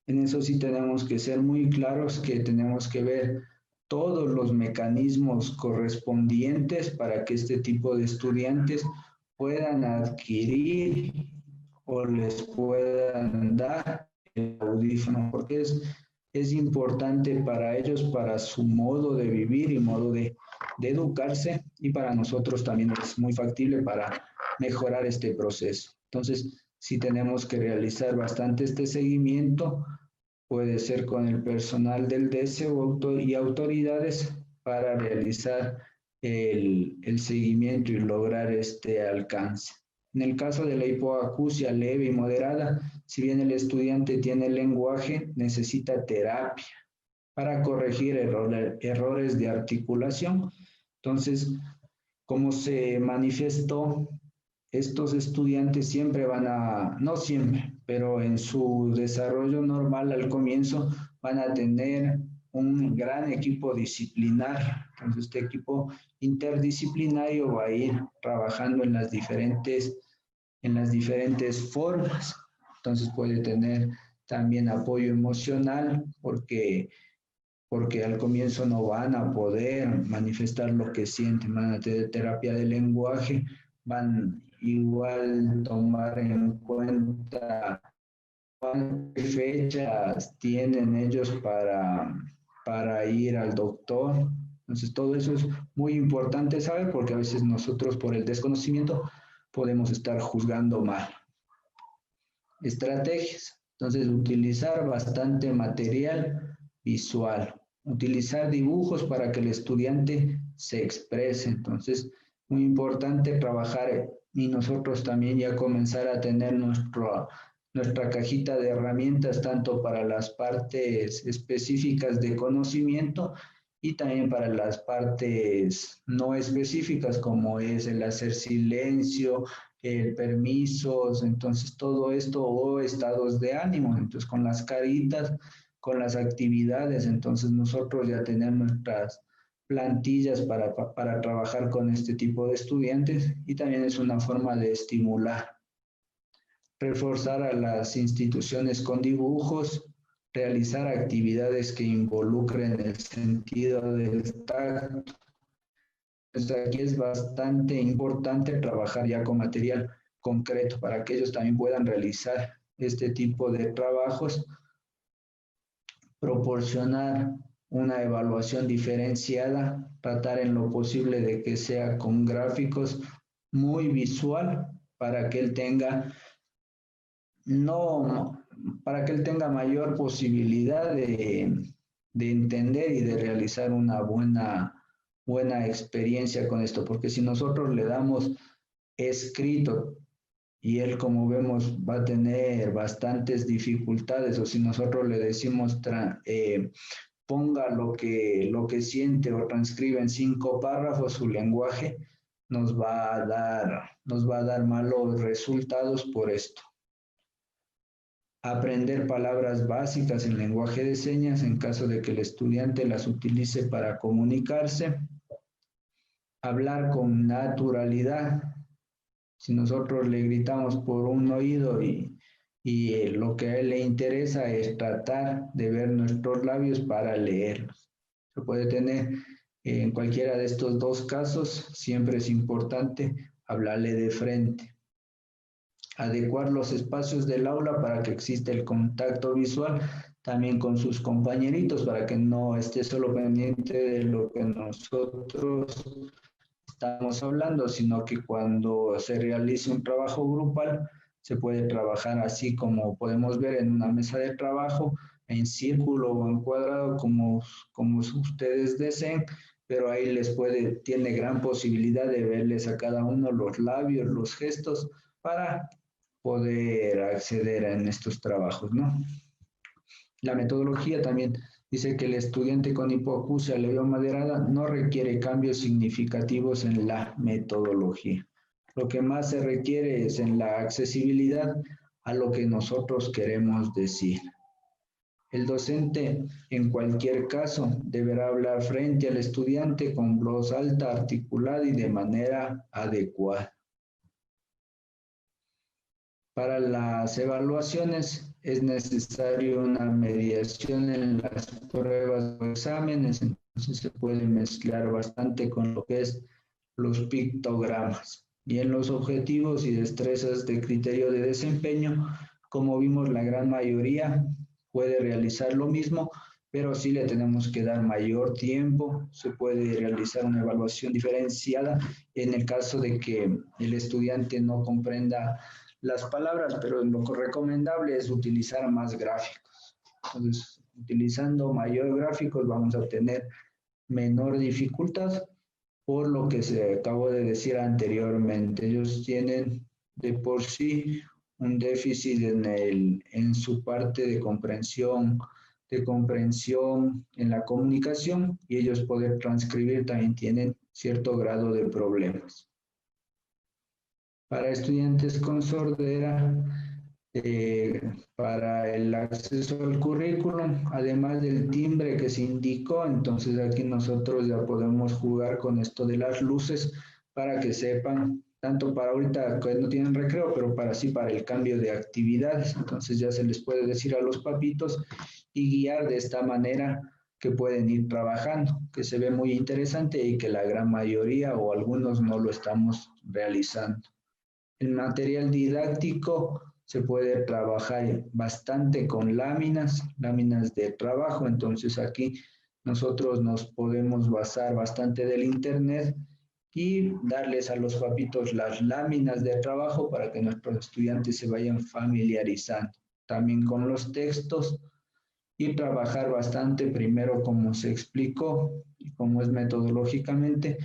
En eso sí tenemos que ser muy claros que tenemos que ver todos los mecanismos correspondientes para que este tipo de estudiantes puedan adquirir o les puedan dar el audífono, porque es importante para ellos, para su modo de vivir y modo de educarse, y para nosotros también es muy factible para mejorar este proceso. Entonces, sí tenemos que realizar bastante este seguimiento, puede ser con el personal del DESE y autoridades para realizar el seguimiento y lograr este alcance. En el caso de la hipoacusia leve y moderada, si bien el estudiante tiene lenguaje, necesita terapia para corregir errores de articulación. Entonces, como se manifestó, estos estudiantes siempre no siempre, pero en su desarrollo normal al comienzo van a tener un gran equipo disciplinario. Entonces, este equipo interdisciplinario va a ir trabajando en las diferentes formas. Entonces, puede tener también apoyo emocional porque al comienzo no van a poder manifestar lo que sienten, van a tener terapia de lenguaje, van igual tomar en cuenta cuántas fechas tienen ellos para ir al doctor. Entonces, todo eso es muy importante saber porque a veces nosotros por el desconocimiento podemos estar juzgando mal. Estrategias. Entonces, utilizar bastante material visual. Utilizar dibujos para que el estudiante se exprese. Entonces, muy importante trabajar y nosotros también ya comenzar a tener nuestra cajita de herramientas tanto para las partes específicas de conocimiento y también para las partes no específicas como es el hacer silencio, permisos, entonces todo esto, o estados de ánimo, entonces con las caritas, con las actividades, entonces nosotros ya tenemos nuestras plantillas para trabajar con este tipo de estudiantes y también es una forma de estimular, reforzar a las instituciones con dibujos, realizar actividades que involucren el sentido del tacto. Entonces aquí es bastante importante trabajar ya con material concreto para que ellos también puedan realizar este tipo de trabajos, proporcionar una evaluación diferenciada, tratar en lo posible de que sea con gráficos muy visual para que él tenga para que él tenga mayor posibilidad de entender y de realizar una buena experiencia con esto, porque si nosotros le damos escrito y él, como vemos, va a tener bastantes dificultades, o si nosotros le decimos ponga lo que siente o transcribe en 5 párrafos, su lenguaje nos va a dar malos resultados por esto. Aprender palabras básicas en lenguaje de señas en caso de que el estudiante las utilice para comunicarse. Hablar con naturalidad. Si nosotros le gritamos por un oído y lo que a él le interesa es tratar de ver nuestros labios para leerlos. Se puede tener en cualquiera de estos dos casos, siempre es importante hablarle de frente. Adecuar los espacios del aula para que exista el contacto visual también con sus compañeritos, para que no esté solo pendiente de lo que nosotros estamos hablando, sino que cuando se realice un trabajo grupal, se puede trabajar así como podemos ver en una mesa de trabajo, en círculo o en cuadrado, como ustedes deseen, pero ahí tiene gran posibilidad de verles a cada uno los labios, los gestos, para poder acceder en estos trabajos, ¿no? La metodología también dice que el estudiante con hipoacusia leve o moderada no requiere cambios significativos en la metodología. Lo que más se requiere es en la accesibilidad a lo que nosotros queremos decir. El docente, en cualquier caso, deberá hablar frente al estudiante con voz alta, articulada y de manera adecuada. Para las evaluaciones es necesario una mediación en las pruebas o exámenes, entonces se puede mezclar bastante con lo que es los pictogramas. Y en los objetivos y destrezas de criterio de desempeño, como vimos, la gran mayoría puede realizar lo mismo, pero sí le tenemos que dar mayor tiempo. Se puede realizar una evaluación diferenciada en el caso de que el estudiante no comprenda las palabras, pero lo recomendable es utilizar más gráficos. Entonces, utilizando mayor gráficos vamos a obtener menor dificultad, por lo que se acabó de decir anteriormente. Ellos tienen de por sí un déficit en su parte de comprensión en la comunicación, y ellos poder transcribir también tienen cierto grado de problemas. Para estudiantes con sordera, para el acceso al currículum, además del timbre que se indicó, entonces aquí nosotros ya podemos jugar con esto de las luces para que sepan, tanto para ahorita que no tienen recreo, pero para el cambio de actividades. Entonces ya se les puede decir a los papitos y guiar de esta manera que pueden ir trabajando, que se ve muy interesante y que la gran mayoría o algunos no lo estamos realizando. El material didáctico se puede trabajar bastante con láminas de trabajo, entonces aquí nosotros nos podemos basar bastante del internet y darles a los papitos las láminas de trabajo para que nuestros estudiantes se vayan familiarizando. También con los textos y trabajar bastante primero como se explicó y como es metodológicamente,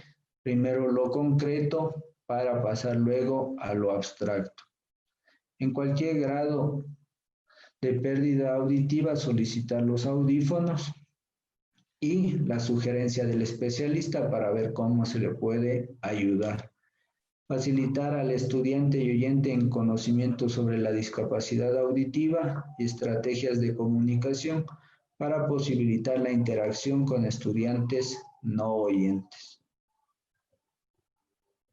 primero lo concreto para pasar luego a lo abstracto. En cualquier grado de pérdida auditiva, solicitar los audífonos y la sugerencia del especialista para ver cómo se le puede ayudar. facilitar al estudiante y oyente en conocimiento sobre la discapacidad auditiva y estrategias de comunicación para posibilitar la interacción con estudiantes no oyentes.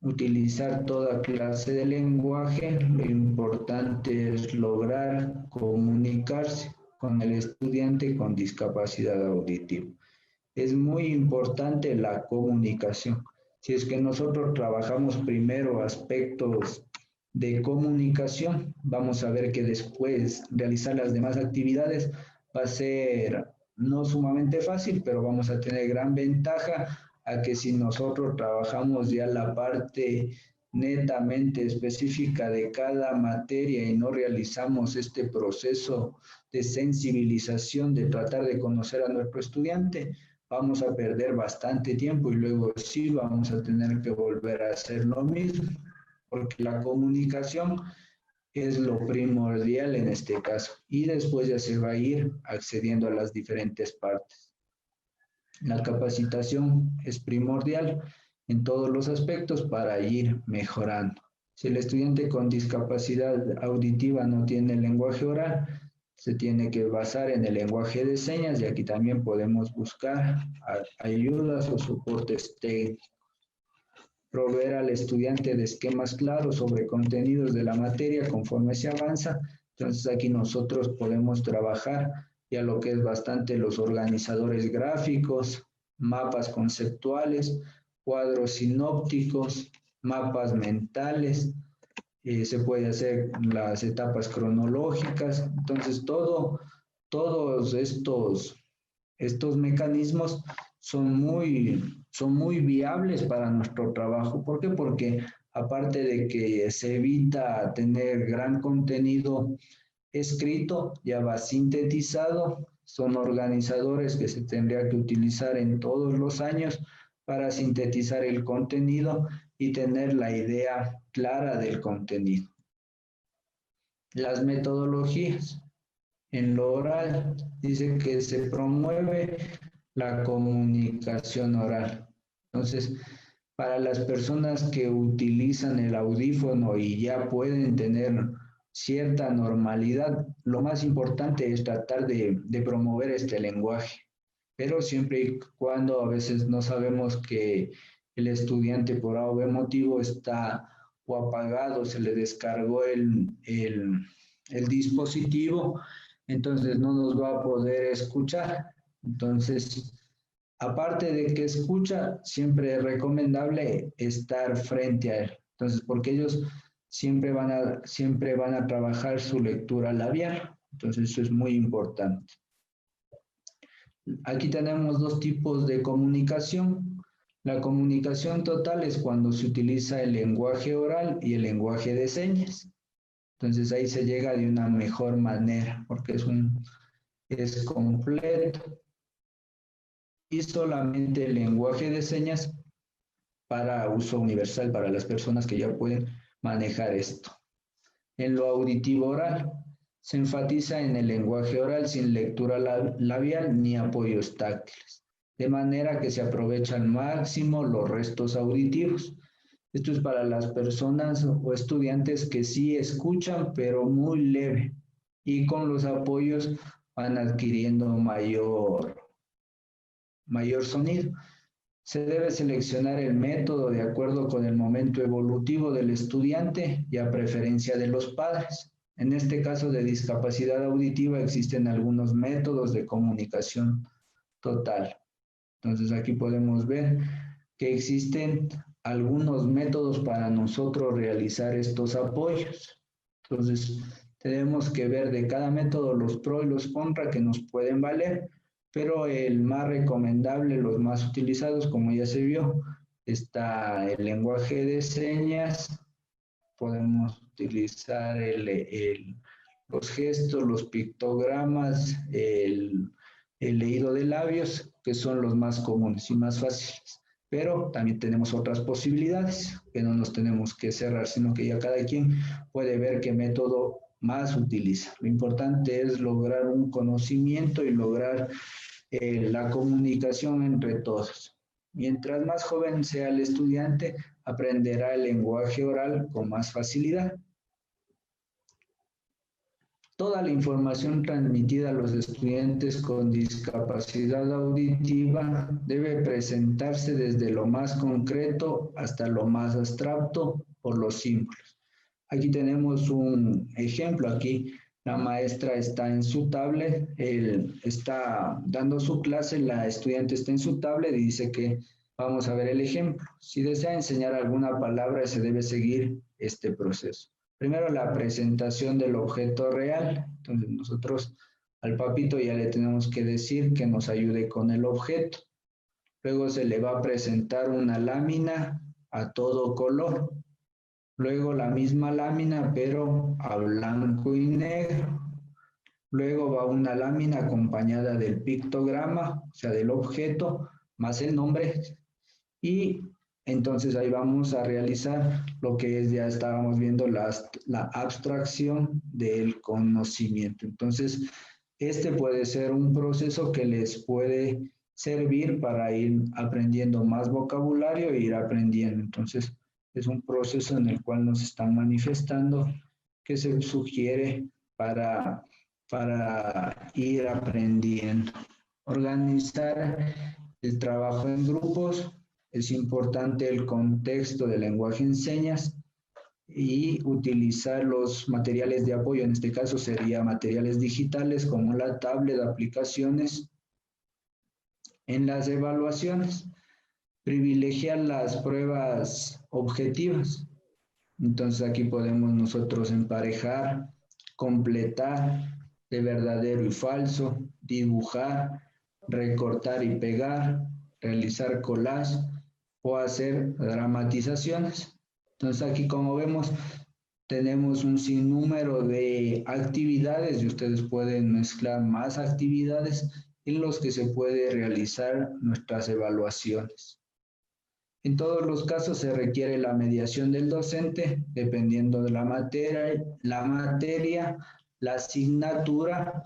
Utilizar toda clase de lenguaje, lo importante es lograr comunicarse con el estudiante con discapacidad auditiva. Es muy importante la comunicación. Si es que nosotros trabajamos primero aspectos de comunicación, vamos a ver que después realizar las demás actividades va a ser no sumamente fácil, pero vamos a tener gran ventaja a que si nosotros trabajamos ya la parte netamente específica de cada materia y no realizamos este proceso de sensibilización, de tratar de conocer a nuestro estudiante, vamos a perder bastante tiempo y luego sí vamos a tener que volver a hacer lo mismo, porque la comunicación es lo primordial en este caso y después ya se va a ir accediendo a las diferentes partes. La capacitación es primordial en todos los aspectos para ir mejorando. Si el estudiante con discapacidad auditiva no tiene lenguaje oral, se tiene que basar en el lenguaje de señas y aquí también podemos buscar ayudas o soportes técnicos. Proveer al estudiante de esquemas claros sobre contenidos de la materia conforme se avanza. Entonces aquí nosotros podemos trabajar ya lo que es bastante los organizadores gráficos, mapas conceptuales, cuadros sinópticos, mapas mentales, se puede hacer las etapas cronológicas. Entonces todos estos mecanismos son muy viables para nuestro trabajo. ¿Por qué? Porque aparte de que se evita tener gran contenido escrito, ya va sintetizado, son organizadores que se tendría que utilizar en todos los años para sintetizar el contenido y tener la idea clara del contenido. Las metodologías. En lo oral dice que se promueve la comunicación oral. Entonces, para las personas que utilizan el audífono y ya pueden tener cierta normalidad, lo más importante es tratar de promover este lenguaje, pero siempre y cuando a veces no sabemos que el estudiante por A o B motivo está o apagado, se le descargó el dispositivo, entonces no nos va a poder escuchar. Entonces, aparte de que escucha, siempre es recomendable estar frente a él. Entonces, porque ellos siempre van a trabajar su lectura labial. Entonces, eso es muy importante. Aquí tenemos dos tipos de comunicación. La comunicación total es cuando se utiliza el lenguaje oral y el lenguaje de señas. Entonces, ahí se llega de una mejor manera, porque es completo. Y solamente el lenguaje de señas para uso universal para las personas que ya pueden manejar esto. En lo auditivo oral, se enfatiza en el lenguaje oral sin lectura labial ni apoyos táctiles, de manera que se aprovecha al máximo los restos auditivos. Esto es para las personas o estudiantes que sí escuchan, pero muy leve, y con los apoyos van adquiriendo mayor sonido. Se debe seleccionar el método de acuerdo con el momento evolutivo del estudiante y a preferencia de los padres. En este caso de discapacidad auditiva existen algunos métodos de comunicación total. Entonces aquí podemos ver que existen algunos métodos para nosotros realizar estos apoyos. Entonces tenemos que ver de cada método los pros y los contras que nos pueden valer, pero el más recomendable, los más utilizados, como ya se vio, está el lenguaje de señas, podemos utilizar los gestos, los pictogramas, el leído de labios, que son los más comunes y más fáciles. Pero también tenemos otras posibilidades, que no nos tenemos que cerrar, sino que ya cada quien puede ver qué método más utiliza. Lo importante es lograr un conocimiento y lograr la comunicación entre todos. Mientras más joven sea el estudiante, aprenderá el lenguaje oral con más facilidad. Toda la información transmitida a los estudiantes con discapacidad auditiva debe presentarse desde lo más concreto hasta lo más abstracto por los símbolos. Aquí tenemos un ejemplo. Aquí la maestra está en su tablet, él está dando su clase, la estudiante está en su tablet y dice que vamos a ver el ejemplo. Si desea enseñar alguna palabra, se debe seguir este proceso. Primero, la presentación del objeto real. Entonces, nosotros al papito ya le tenemos que decir que nos ayude con el objeto. Luego se le va a presentar una lámina a todo color. Luego la misma lámina, pero a blanco y negro. Luego va una lámina acompañada del pictograma, o sea, del objeto, más el nombre. Y entonces ahí vamos a realizar lo que es, ya estábamos viendo, la abstracción del conocimiento. Entonces, este puede ser un proceso que les puede servir para ir aprendiendo más vocabulario e ir aprendiendo. Entonces, es un proceso en el cual nos están manifestando que se sugiere para ir aprendiendo. Organizar el trabajo en grupos. Es importante el contexto del lenguaje en señas y utilizar los materiales de apoyo. En este caso serían materiales digitales como la tablet, aplicaciones. En las evaluaciones, privilegiar las pruebas objetivas. Entonces aquí podemos nosotros emparejar, completar de verdadero y falso, dibujar, recortar y pegar, realizar collage o hacer dramatizaciones. Entonces aquí, como vemos, tenemos un sinnúmero de actividades y ustedes pueden mezclar más actividades en los que se puede realizar nuestras evaluaciones. En todos los casos se requiere la mediación del docente, dependiendo de la materia, la asignatura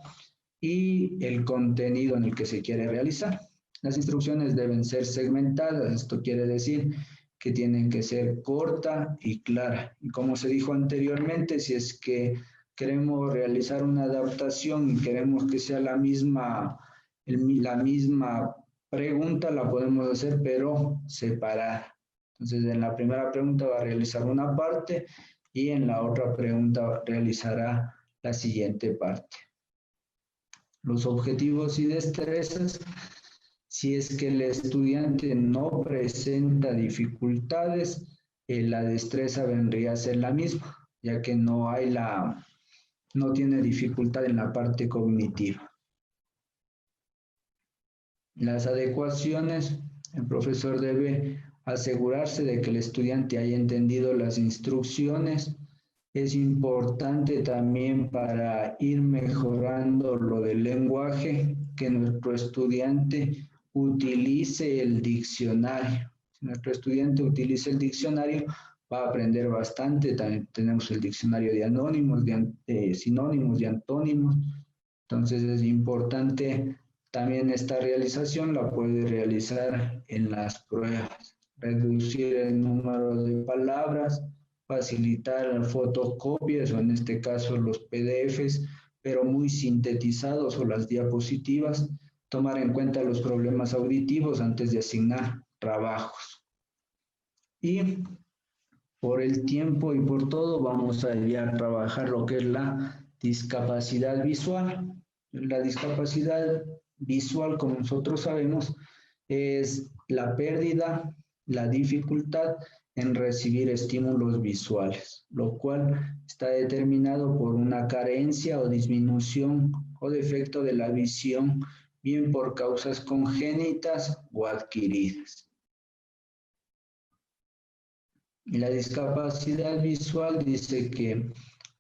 y el contenido en el que se quiere realizar. Las instrucciones deben ser segmentadas. Esto quiere decir que tienen que ser corta y clara. Y como se dijo anteriormente, si es que queremos realizar una adaptación y queremos que sea la misma pregunta, la podemos hacer, pero separada. Entonces, en la primera pregunta va a realizar una parte y en la otra pregunta realizará la siguiente parte. Los objetivos y destrezas. Si es que el estudiante no presenta dificultades, la destreza vendría a ser la misma, ya que no tiene dificultad en la parte cognitiva. Las adecuaciones, el profesor debe asegurarse de que el estudiante haya entendido las instrucciones. Es importante también, para ir mejorando lo del lenguaje, que nuestro estudiante utilice el diccionario. Si nuestro estudiante utiliza el diccionario, va a aprender bastante. También tenemos el diccionario de anónimos, de sinónimos y antónimos. Entonces es importante también esta realización, la puede realizar en las pruebas. Reducir el número de palabras, facilitar fotocopias o en este caso los PDFs, pero muy sintetizados, o las diapositivas. Tomar en cuenta los problemas auditivos antes de asignar trabajos. Y por el tiempo y por todo vamos a ir a trabajar lo que es la discapacidad visual. La discapacidad visual, como nosotros sabemos, es la pérdida, la dificultad en recibir estímulos visuales, lo cual está determinado por una carencia o disminución o defecto de la visión, bien por causas congénitas o adquiridas. Y la discapacidad visual dice que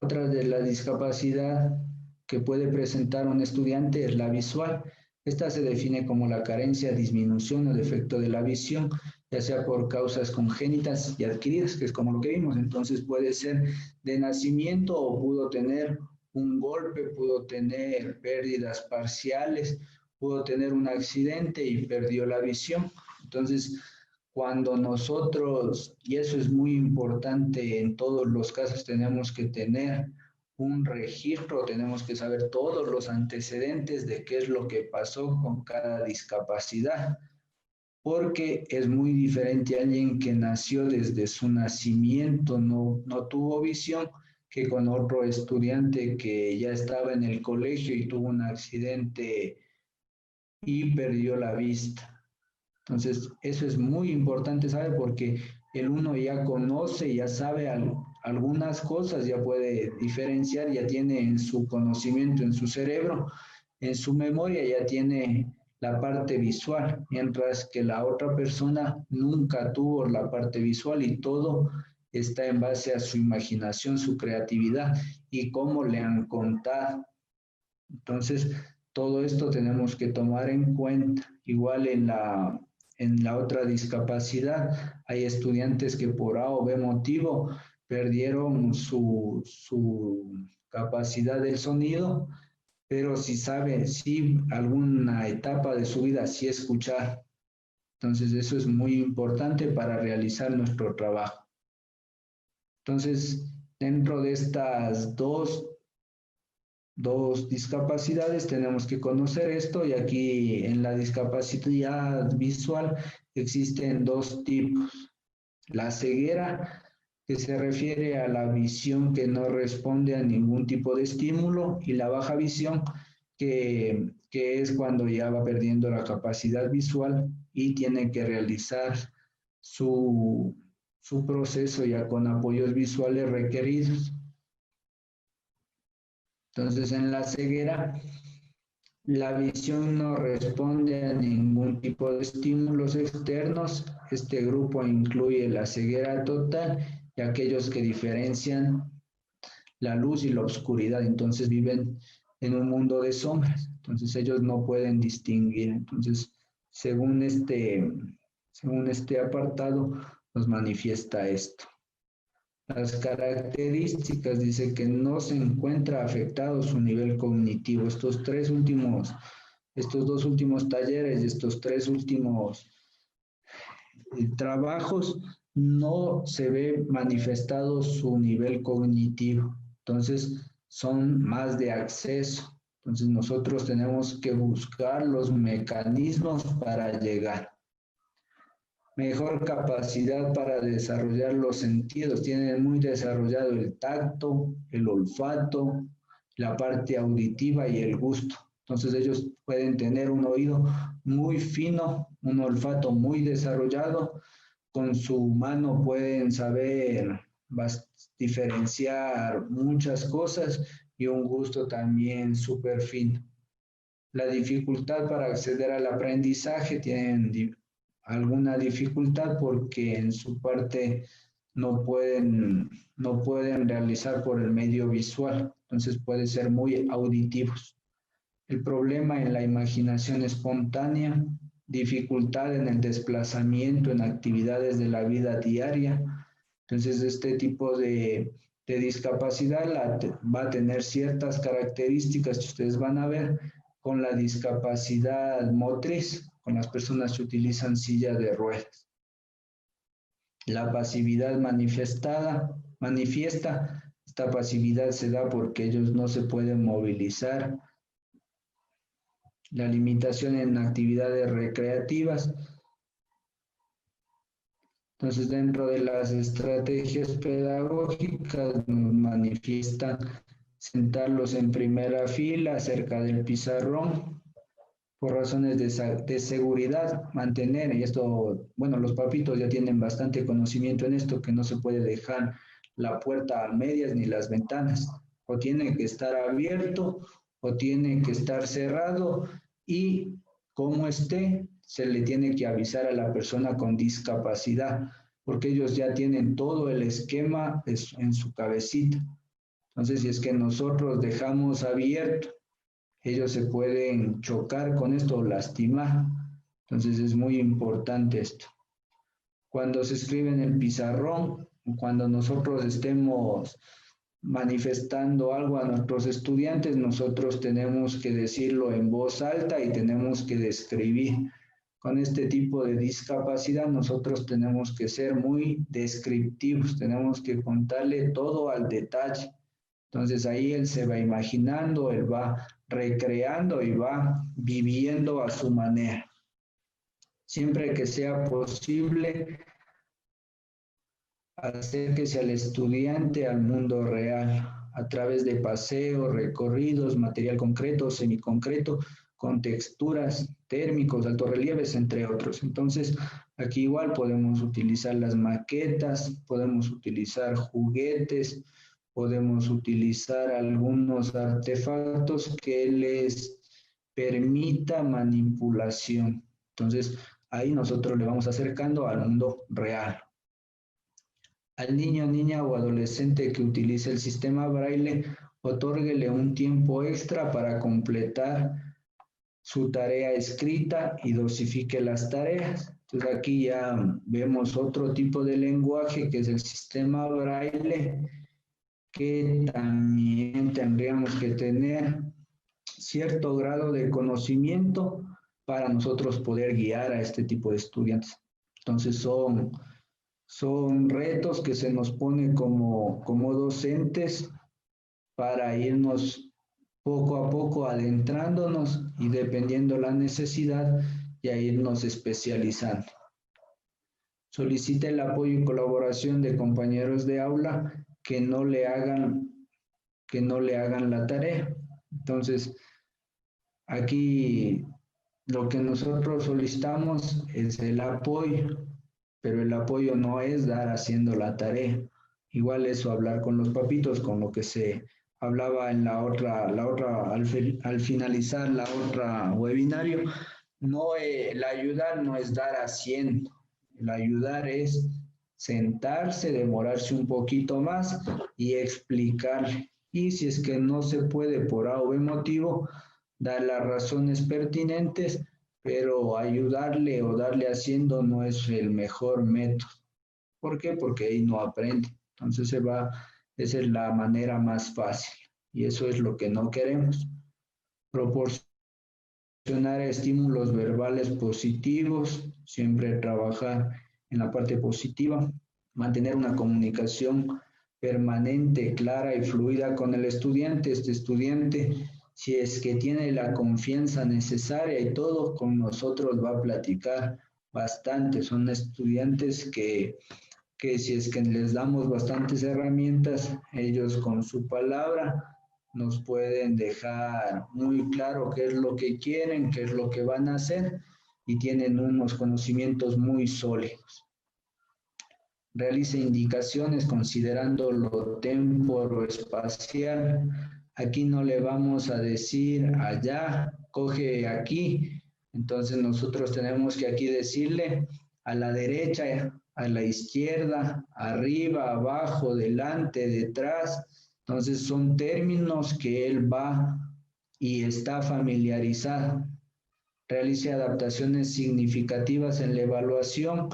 otra de la discapacidad que puede presentar un estudiante es la visual. Esta se define como la carencia, disminución o defecto de la visión, ya sea por causas congénitas y adquiridas, que es como lo que vimos. Entonces puede ser de nacimiento o pudo tener un golpe, pudo tener pérdidas parciales, pudo tener un accidente y perdió la visión. Entonces, cuando nosotros, y eso es muy importante en todos los casos, tenemos que tener un registro, tenemos que saber todos los antecedentes de qué es lo que pasó con cada discapacidad, porque es muy diferente alguien que nació desde su nacimiento, no tuvo visión, que con otro estudiante que ya estaba en el colegio y tuvo un accidente y perdió la vista. Entonces, eso es muy importante, ¿sabe? Porque el uno ya conoce, ya sabe algunas cosas, ya puede diferenciar, ya tiene en su conocimiento, en su cerebro, en su memoria, ya tiene la parte visual, mientras que la otra persona nunca tuvo la parte visual y todo está en base a su imaginación, su creatividad y cómo le han contado. Entonces, todo esto tenemos que tomar en cuenta. Igual en la otra discapacidad, hay estudiantes que por A o B motivo perdieron su capacidad del sonido, pero si sabe, si alguna etapa de su vida sí escuchar. Entonces, eso es muy importante para realizar nuestro trabajo. Entonces, dentro de estas dos discapacidades, tenemos que conocer esto y aquí en la discapacidad visual existen dos tipos. La ceguera, que se refiere a la visión que no responde a ningún tipo de estímulo, y la baja visión, que es cuando ya va perdiendo la capacidad visual y tiene que realizar su proceso ya con apoyos visuales requeridos. Entonces, en la ceguera, la visión no responde a ningún tipo de estímulos externos. Este grupo incluye la ceguera total y aquellos que diferencian la luz y la oscuridad. Entonces, viven en un mundo de sombras. Entonces, ellos no pueden distinguir. Entonces, según este apartado, nos manifiesta esto. Las características, dice que no se encuentra afectado su nivel cognitivo. Estos dos últimos talleres, estos tres últimos trabajos, no se ve manifestado su nivel cognitivo. Entonces, son más de acceso. Entonces, nosotros tenemos que buscar los mecanismos para llegar. Mejor capacidad para desarrollar los sentidos. Tienen muy desarrollado el tacto, el olfato, la parte auditiva y el gusto. Entonces ellos pueden tener un oído muy fino, un olfato muy desarrollado. Con su mano pueden saber diferenciar muchas cosas y un gusto también súper fino. La dificultad para acceder al aprendizaje, tienen alguna dificultad porque en su parte no pueden realizar por el medio visual, entonces puede ser muy auditivos. El problema en la imaginación espontánea, dificultad en el desplazamiento en actividades de la vida diaria. Entonces, este tipo de discapacidad va a tener ciertas características que ustedes van a ver con la discapacidad motriz, con las personas que utilizan silla de ruedas. La pasividad manifiesta, esta pasividad se da porque ellos no se pueden movilizar. La limitación en actividades recreativas. Entonces, dentro de las estrategias pedagógicas nos manifiestan sentarlos en primera fila cerca del pizarrón por razones de seguridad, mantener, y esto, bueno, los papitos ya tienen bastante conocimiento en esto, que no se puede dejar la puerta a medias ni las ventanas, o tiene que estar abierto o tiene que estar cerrado, y como esté, se le tiene que avisar a la persona con discapacidad, porque ellos ya tienen todo el esquema en su cabecita. Entonces, si es que nosotros dejamos abierto, ellos se pueden chocar con esto o lastimar. Entonces, es muy importante esto. Cuando se escribe en el pizarrón, cuando nosotros estemos manifestando algo a nuestros estudiantes, nosotros tenemos que decirlo en voz alta y tenemos que describir con este tipo de discapacidad nosotros tenemos que ser muy descriptivos, tenemos que contarle todo al detalle. Entonces ahí él se va imaginando, él va recreando y va viviendo a su manera. Siempre que sea posible, acérquese al estudiante al mundo real a través de paseos, recorridos, material concreto, semiconcreto, con texturas, térmicos, altorrelieves, entre otros. Entonces, aquí igual podemos utilizar las maquetas, podemos utilizar juguetes, podemos utilizar algunos artefactos que les permita manipulación. Entonces, ahí nosotros le vamos acercando al mundo real. Al niño, niña o adolescente que utilice el sistema braille, otórguele un tiempo extra para completar su tarea escrita y dosifique las tareas. Entonces aquí ya vemos otro tipo de lenguaje que es el sistema braille, que también tendríamos que tener cierto grado de conocimiento para nosotros poder guiar a este tipo de estudiantes. Entonces son retos que se nos pone como docentes para irnos poco a poco adentrándonos y dependiendo la necesidad ya irnos especializando. Solicite el apoyo y colaboración de compañeros de aula que no le hagan la tarea. Entonces, aquí lo que nosotros solicitamos es el apoyo, pero el apoyo no es dar haciendo la tarea. Igual eso, hablar con los papitos, con lo que se hablaba en al finalizar la otra webinario, no, el ayudar no es dar haciendo, el ayudar es sentarse, demorarse un poquito más y explicarle. Y si es que no se puede por A o B motivo, dar las razones pertinentes, pero ayudarle o darle haciendo no es el mejor método. ¿Por qué? Porque ahí no aprende. Entonces esa es la manera más fácil y eso es lo que no queremos. Proporcionar estímulos verbales positivos, siempre trabajar en la parte positiva, mantener una comunicación permanente, clara y fluida con el estudiante. Este estudiante, si es que tiene la confianza necesaria y todo, con nosotros va a platicar bastante. Son estudiantes que si es que les damos bastantes herramientas, ellos con su palabra nos pueden dejar muy claro qué es lo que quieren, qué es lo que van a hacer y tienen unos conocimientos muy sólidos. Realice indicaciones considerando lo temporoespacial. Aquí no le vamos a decir allá, coge aquí. Entonces nosotros tenemos que aquí decirle a la derecha, a la izquierda, arriba, abajo, delante, detrás. Entonces son términos que él va y está familiarizado. Realice adaptaciones significativas en la evaluación.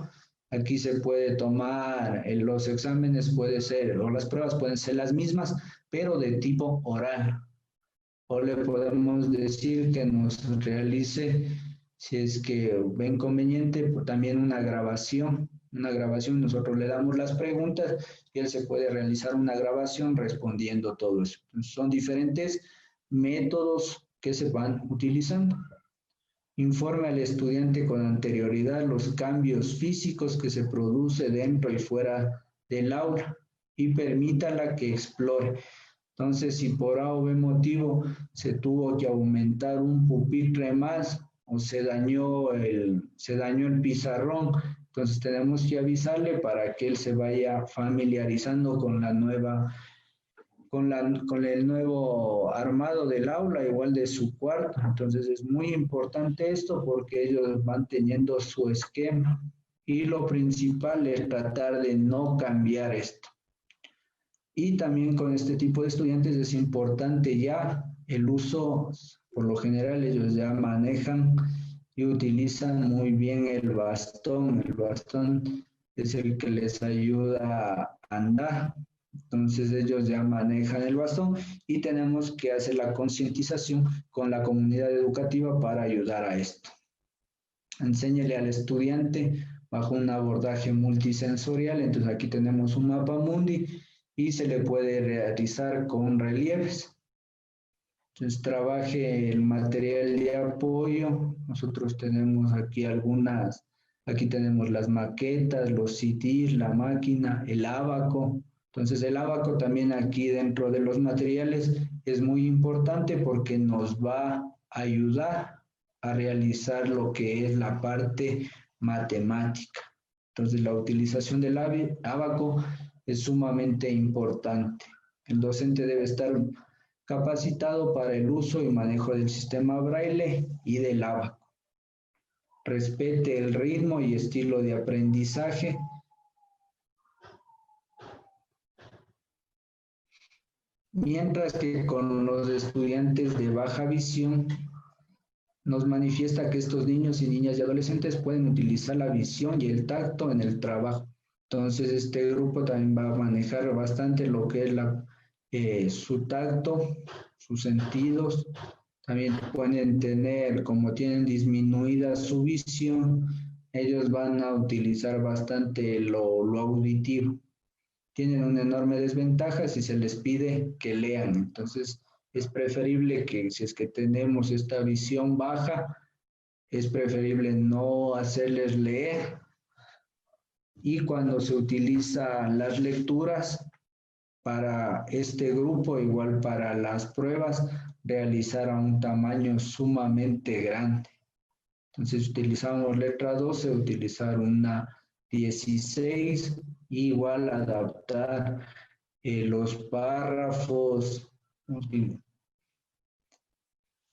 Aquí se puede tomar, los exámenes pueden ser, o las pruebas pueden ser las mismas, pero de tipo oral. O le podemos decir que nos realice, si es que ve inconveniente, también una grabación. Nosotros le damos las preguntas y él se puede realizar una grabación respondiendo todo eso. Entonces, son diferentes métodos que se van utilizando. Informe al estudiante con anterioridad los cambios físicos que se produce dentro y fuera del aula y permítala que explore. Entonces, si por A o B motivo se tuvo que aumentar un pupitre más o se dañó el pizarrón, entonces tenemos que avisarle para que él se vaya familiarizando con la nueva, con el nuevo armado del aula, igual de su cuarto. Entonces es muy importante esto porque ellos van teniendo su esquema y lo principal es tratar de no cambiar esto. Y también con este tipo de estudiantes es importante ya el uso, por lo general ellos ya manejan y utilizan muy bien el bastón. El bastón es el que les ayuda a andar. Entonces ellos ya manejan el bastón y tenemos que hacer la concientización con la comunidad educativa para ayudar a esto. Enséñele al estudiante bajo un abordaje multisensorial. Entonces aquí tenemos un mapa mundi y se le puede realizar con relieves. Entonces trabaje el material de apoyo. Nosotros tenemos aquí algunas, aquí tenemos las maquetas, los CDs, la máquina, el ábaco. Entonces el ábaco también aquí dentro de los materiales es muy importante porque nos va a ayudar a realizar lo que es la parte matemática. Entonces la utilización del ábaco es sumamente importante. El docente debe estar capacitado para el uso y manejo del sistema braille y del ábaco. Respete el ritmo y estilo de aprendizaje. Mientras que con los estudiantes de baja visión nos manifiesta que estos niños y niñas y adolescentes pueden utilizar la visión y el tacto en el trabajo. Entonces este grupo también va a manejar bastante lo que es su tacto, sus sentidos. También pueden tener, como tienen disminuida su visión, ellos van a utilizar bastante lo auditivo. Tienen una enorme desventaja si se les pide que lean. Entonces es preferible que si es que tenemos esta visión baja, es preferible no hacerles leer. Y cuando se utilizan las lecturas para este grupo, igual para las pruebas, realizar a un tamaño sumamente grande. Entonces utilizamos letra 12, utilizar una 16, igual adaptar los párrafos.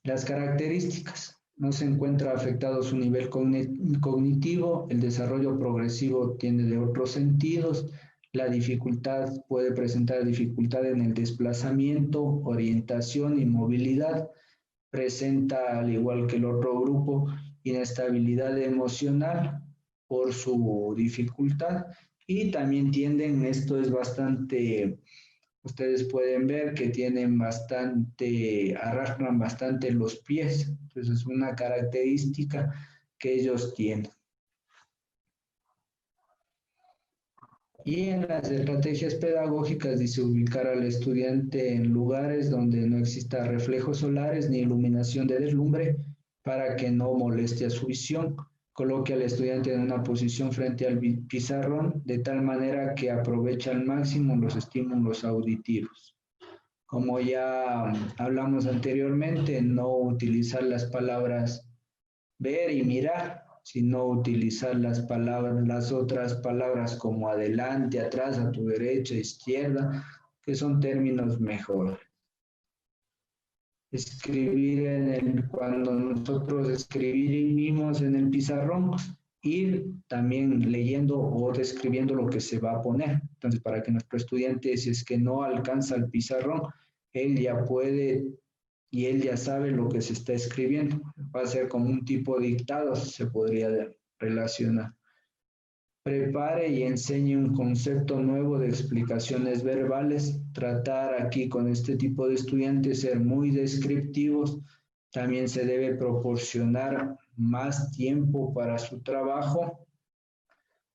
Las características. No se encuentra afectado su nivel cognitivo, el desarrollo progresivo tiene de otros sentidos, la dificultad puede presentar dificultad en el desplazamiento, orientación y movilidad, presenta, al igual que el otro grupo, inestabilidad emocional por su dificultad y también tienden, esto es bastante, ustedes pueden ver que tienen bastante, arrastran bastante los pies, entonces es una característica que ellos tienen. Y en las estrategias pedagógicas dice ubicar al estudiante en lugares donde no exista reflejos solares ni iluminación de deslumbre para que no moleste a su visión. Coloque al estudiante en una posición frente al pizarrón de tal manera que aproveche al máximo los estímulos auditivos. Como ya hablamos anteriormente, no utilizar las palabras ver y mirar, sino utilizar las otras palabras como adelante, atrás, a tu derecha, izquierda, que son términos mejor. Escribir cuando nosotros escribimos en el pizarrón, ir también leyendo o describiendo lo que se va a poner. Entonces, para que nuestro estudiante, si es que no alcanza el pizarrón, él ya puede y él ya sabe lo que se está escribiendo. Va a ser como un tipo de dictado, se podría relacionar. Prepare y enseñe un concepto nuevo de explicaciones verbales. Tratar aquí con este tipo de estudiantes, ser muy descriptivos. También se debe proporcionar más tiempo para su trabajo.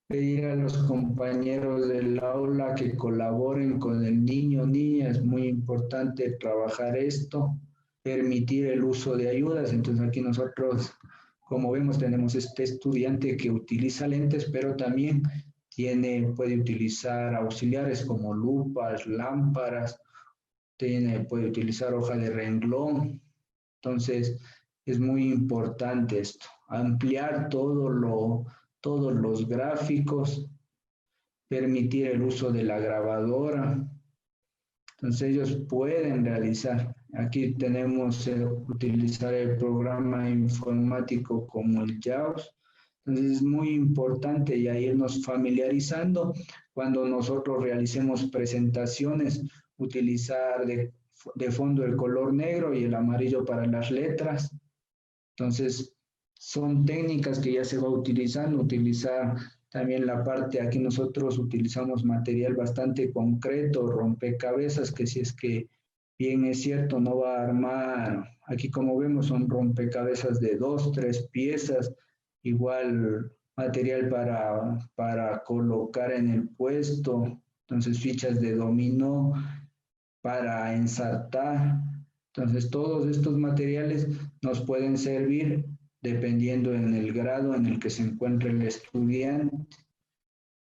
Pedir a los compañeros del aula que colaboren con el niño o niña. Es muy importante trabajar esto. Permitir el uso de ayudas. Entonces aquí nosotros, como vemos, tenemos este estudiante que utiliza lentes, pero también puede utilizar auxiliares como lupas, lámparas, puede utilizar hoja de renglón. Entonces es muy importante esto, ampliar todos los gráficos, permitir el uso de la grabadora. Entonces ellos pueden realizar. Aquí tenemos utilizar el programa informático como el JAWS. Entonces es muy importante ya irnos familiarizando cuando nosotros realicemos presentaciones, utilizar de fondo el color negro y el amarillo para las letras. Entonces son técnicas que ya se va utilizando, utilizar también la parte, aquí nosotros utilizamos material bastante concreto, rompecabezas, que si es que bien es cierto, no va a armar, aquí como vemos son rompecabezas de 2, 3 piezas, igual material para colocar en el puesto, entonces fichas de dominó para ensartar. Entonces todos estos materiales nos pueden servir dependiendo en el grado en el que se encuentre el estudiante.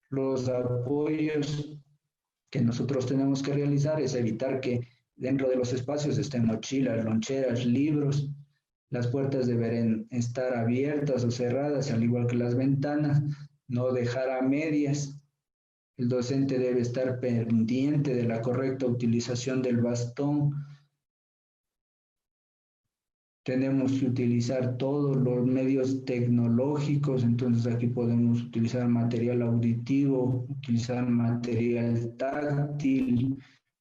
Los apoyos que nosotros tenemos que realizar es evitar que dentro de los espacios estén mochilas, loncheras, libros. Las puertas deben estar abiertas o cerradas, al igual que las ventanas, no dejar a medias. El docente debe estar pendiente de la correcta utilización del bastón. Tenemos que utilizar todos los medios tecnológicos, entonces aquí podemos utilizar material auditivo, utilizar material táctil,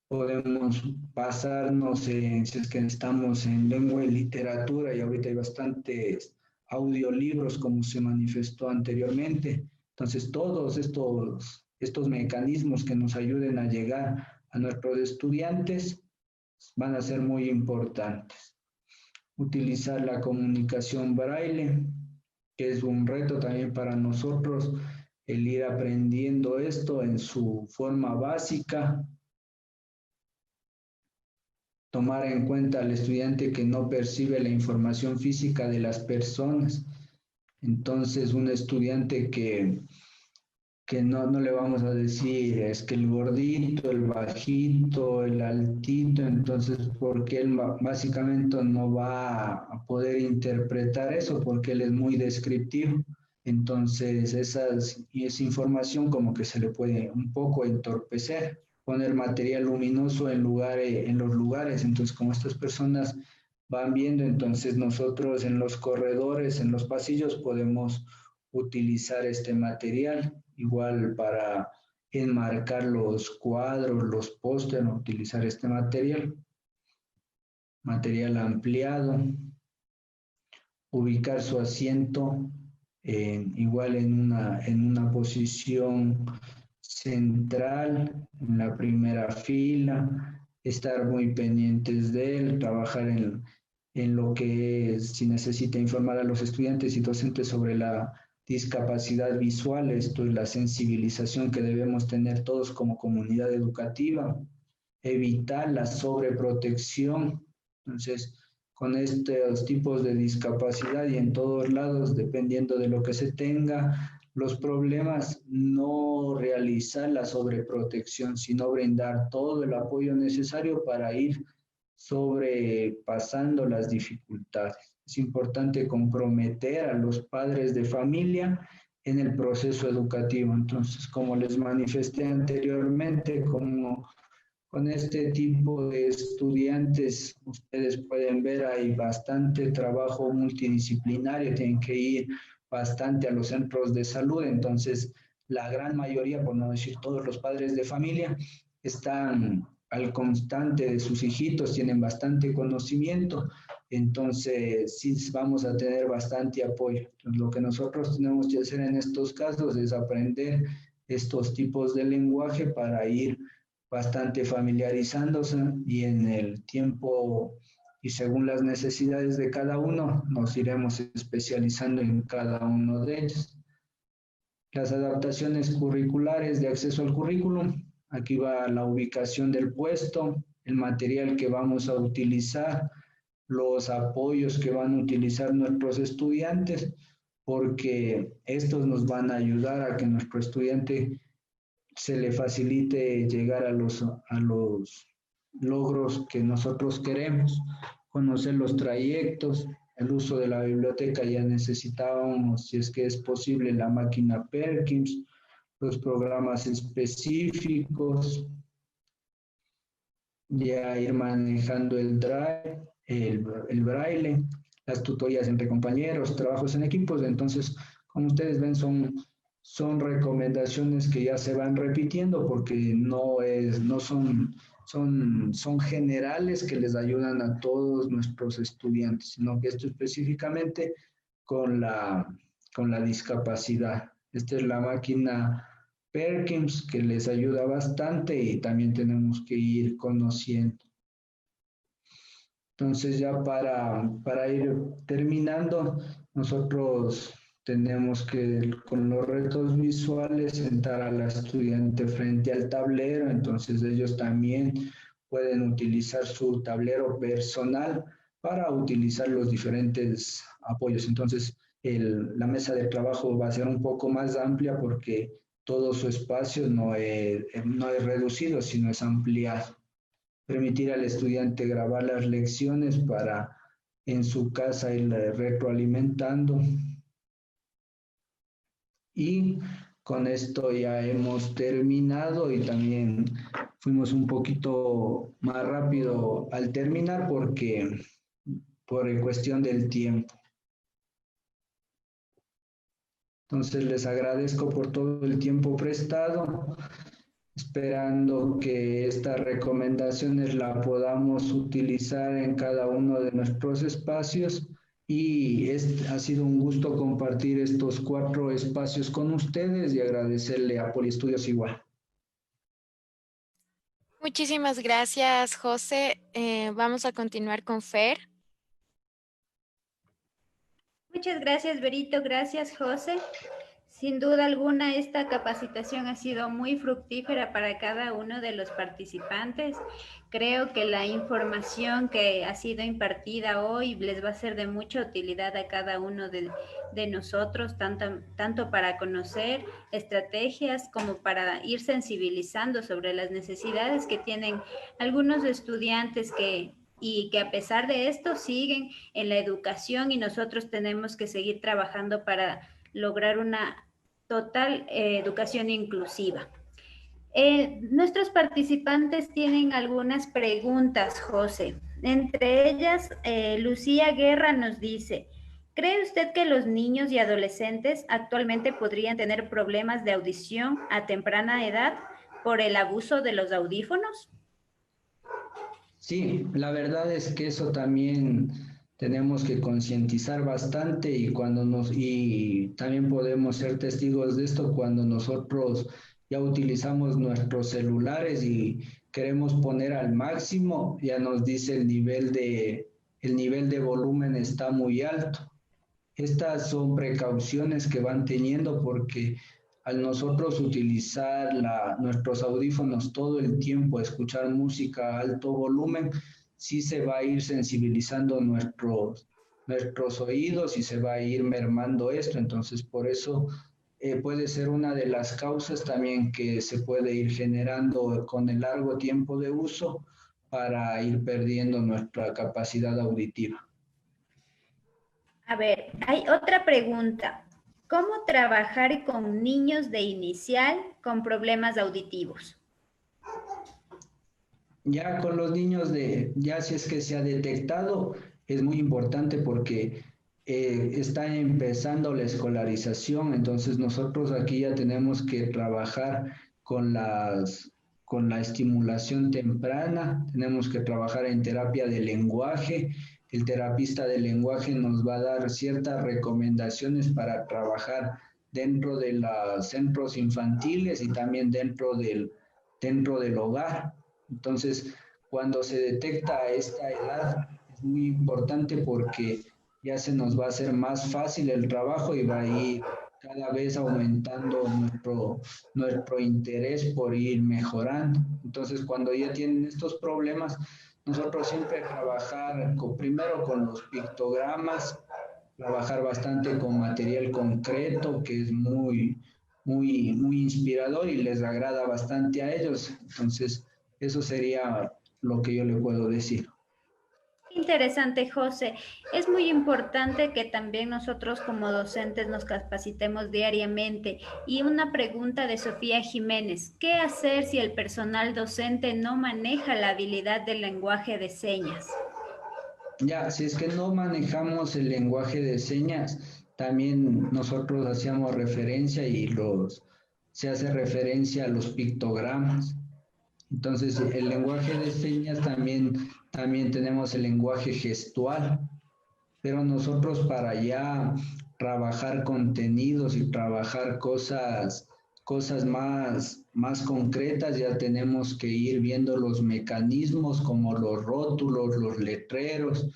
podemos basarnos en, si es que estamos en lengua y literatura, y ahorita hay bastantes audiolibros como se manifestó anteriormente. Entonces todos estos mecanismos que nos ayuden a llegar a nuestros estudiantes van a ser muy importantes. Utilizar la comunicación braille, que es un reto también para nosotros, el ir aprendiendo esto en su forma básica. Tomar en cuenta al estudiante que no percibe la información física de las personas. Entonces, un estudiante que no le vamos a decir es que el gordito, el bajito, el altito, entonces porque él básicamente no va a poder interpretar eso porque él es muy descriptivo. Entonces esa información como que se le puede un poco entorpecer, poner material luminoso en los lugares. Entonces como estas personas van viendo, entonces nosotros en los corredores, en los pasillos podemos utilizar este material. Igual para enmarcar los cuadros, los pósteres, utilizar este material. Material ampliado. Ubicar su asiento igual en una posición central, en la primera fila. Estar muy pendientes de él, trabajar en lo que es, si necesita informar a los estudiantes y docentes sobre la discapacidad visual, esto es la sensibilización que debemos tener todos como comunidad educativa, evitar la sobreprotección. Entonces, con estos tipos de discapacidad y en todos lados, dependiendo de lo que se tenga, los problemas, no realizar la sobreprotección, sino brindar todo el apoyo necesario para ir sobrepasando las dificultades. Es importante comprometer a los padres de familia en el proceso educativo. Entonces, como les manifesté anteriormente, como con este tipo de estudiantes, ustedes pueden ver, hay bastante trabajo multidisciplinario, tienen que ir bastante a los centros de salud. Entonces, la gran mayoría, por no decir todos los padres de familia, están al constante de sus hijitos, tienen bastante conocimiento, entonces sí vamos a tener bastante apoyo. Entonces, lo que nosotros tenemos que hacer en estos casos es aprender estos tipos de lenguaje para ir bastante familiarizándose, y en el tiempo y según las necesidades de cada uno nos iremos especializando en cada uno de ellos. Las adaptaciones curriculares de acceso al currículum. Aquí va la ubicación del puesto, el material que vamos a utilizar, los apoyos que van a utilizar nuestros estudiantes, porque estos nos van a ayudar a que nuestro estudiante se le facilite llegar a los logros que nosotros queremos, conocer los trayectos, el uso de la biblioteca. Ya necesitábamos, si es que es posible, la máquina Perkins, los programas específicos, ya ir manejando el Drive, el braille, las tutorías entre compañeros, trabajos en equipos. Entonces, como ustedes ven, son recomendaciones que ya se van repitiendo porque son generales que les ayudan a todos nuestros estudiantes, sino que esto específicamente con la discapacidad. Esta es la máquina Perkins que les ayuda bastante y también tenemos que ir conociendo. Entonces ya para ir terminando, nosotros tenemos que, con los retos visuales, sentar a la estudiante frente al tablero, entonces ellos también pueden utilizar su tablero personal para utilizar los diferentes apoyos. Entonces, la mesa de trabajo va a ser un poco más amplia porque todo su espacio no es reducido, sino es ampliado. Permitir al estudiante grabar las lecciones para en su casa ir retroalimentando. Y con esto ya hemos terminado y también fuimos un poquito más rápido al terminar porque por cuestión del tiempo. Entonces les agradezco por todo el tiempo prestado, esperando que estas recomendaciones las podamos utilizar en cada uno de nuestros espacios. Y ha sido un gusto compartir estos 4 espacios con ustedes y agradecerle a Poliestudios igual. Muchísimas gracias, José. Vamos a continuar con Fer. Muchas gracias, Berito. Gracias, José. Sin duda alguna, esta capacitación ha sido muy fructífera para cada uno de los participantes. Creo que la información que ha sido impartida hoy les va a ser de mucha utilidad a cada uno de nosotros, tanto para conocer estrategias como para ir sensibilizando sobre las necesidades que tienen algunos estudiantes y que a pesar de esto siguen en la educación y nosotros tenemos que seguir trabajando para lograr una total educación inclusiva. Nuestros participantes tienen algunas preguntas, José. Entre ellas, Lucía Guerra nos dice, ¿cree usted que los niños y adolescentes actualmente podrían tener problemas de audición a temprana edad por el abuso de los audífonos? Sí, la verdad es que eso también tenemos que concientizar bastante y también podemos ser testigos de esto cuando nosotros ya utilizamos nuestros celulares y queremos poner al máximo, ya nos dice el nivel de volumen está muy alto. Estas son precauciones que van teniendo porque al nosotros utilizar nuestros audífonos todo el tiempo, escuchar música a alto volumen, sí se va a ir sensibilizando nuestros oídos y se va a ir mermando esto. Entonces, por eso puede ser una de las causas también que se puede ir generando con el largo tiempo de uso para ir perdiendo nuestra capacidad auditiva. A ver, hay otra pregunta. ¿Cómo trabajar con niños de inicial con problemas auditivos? Ya con los niños ya si es que se ha detectado, es muy importante porque está empezando la escolarización, entonces nosotros aquí ya tenemos que trabajar con la estimulación temprana, tenemos que trabajar en terapia de lenguaje. El terapista del lenguaje nos va a dar ciertas recomendaciones para trabajar dentro de los centros infantiles y también dentro del hogar. Entonces, cuando se detecta a esta edad, es muy importante porque ya se nos va a hacer más fácil el trabajo y va a ir cada vez aumentando nuestro interés por ir mejorando. Entonces, cuando ya tienen estos problemas, nosotros siempre trabajar primero con los pictogramas, trabajar bastante con material concreto, que es muy inspirador y les agrada bastante a ellos. Entonces, eso sería lo que yo le puedo decir. Interesante, José. Es muy importante que también nosotros como docentes nos capacitemos diariamente. Y una pregunta de Sofía Jiménez. ¿Qué hacer si el personal docente no maneja la habilidad del lenguaje de señas? Ya, si es que no manejamos el lenguaje de señas, también nosotros hacíamos referencia se hace referencia a los pictogramas. Entonces, el lenguaje de señas también tenemos el lenguaje gestual, pero nosotros para ya trabajar contenidos y trabajar cosas más concretas, ya tenemos que ir viendo los mecanismos como los rótulos, los letreros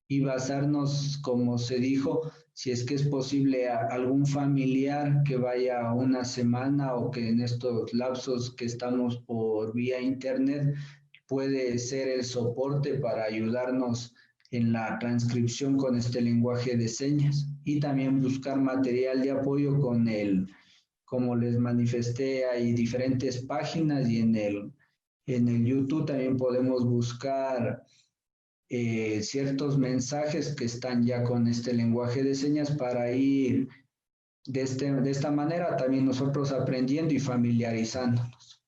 y basarnos, como se dijo, si es que es posible, a algún familiar que vaya una semana o que en estos lapsos que estamos por vía internet puede ser el soporte para ayudarnos en la transcripción con este lenguaje de señas y también buscar material de apoyo con como les manifesté, hay diferentes páginas y en el YouTube también podemos buscar ciertos mensajes que están ya con este lenguaje de señas para ir de esta manera también nosotros aprendiendo y familiarizándonos.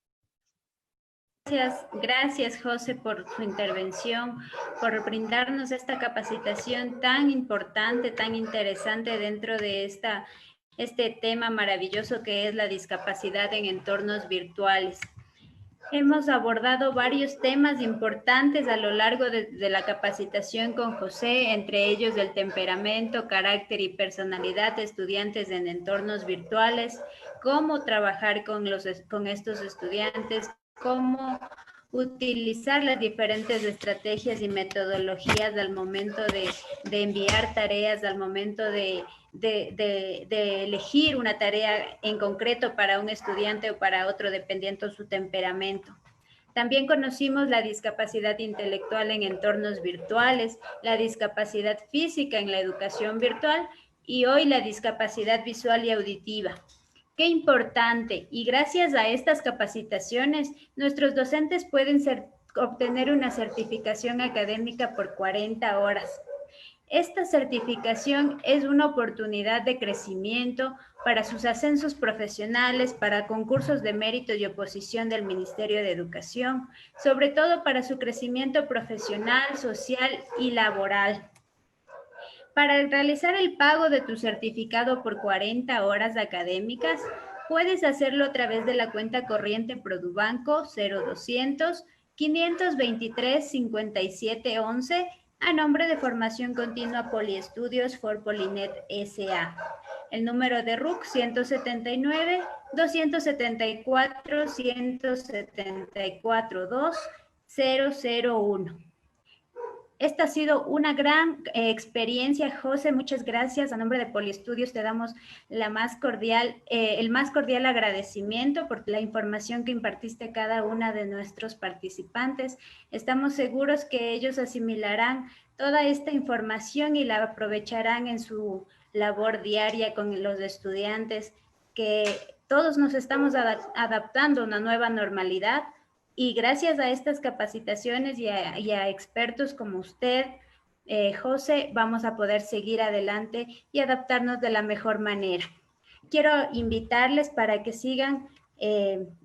Gracias José por su intervención, por brindarnos esta capacitación tan importante, tan interesante dentro de este tema maravilloso que es la discapacidad en entornos virtuales. Hemos abordado varios temas importantes a lo largo de la capacitación con José, entre ellos el temperamento, carácter y personalidad de estudiantes en entornos virtuales, cómo trabajar con estos estudiantes, cómo utilizar las diferentes estrategias y metodologías al momento de enviar tareas, al momento de elegir una tarea en concreto para un estudiante o para otro, dependiendo su temperamento. También conocimos la discapacidad intelectual en entornos virtuales, la discapacidad física en la educación virtual y hoy la discapacidad visual y auditiva. Qué importante, y gracias a estas capacitaciones, nuestros docentes pueden obtener una certificación académica por 40 horas. Esta certificación es una oportunidad de crecimiento para sus ascensos profesionales, para concursos de mérito y oposición del Ministerio de Educación, sobre todo para su crecimiento profesional, social y laboral. Para realizar el pago de tu certificado por 40 horas académicas, puedes hacerlo a través de la cuenta corriente Produbanco 0200 523 5711 a nombre de Formación Continua Poliestudios for Polinet S.A. El número de RUC 179 274 174 2 001. Esta ha sido una gran experiencia, José. Muchas gracias. A nombre de Poliestudios te damos el más cordial agradecimiento por la información que impartiste a cada una de nuestros participantes. Estamos seguros que ellos asimilarán toda esta información y la aprovecharán en su labor diaria con los estudiantes, que todos nos estamos adaptando a una nueva normalidad. Y gracias a estas capacitaciones y a expertos como usted, José, vamos a poder seguir adelante y adaptarnos de la mejor manera. Quiero invitarles para que sigan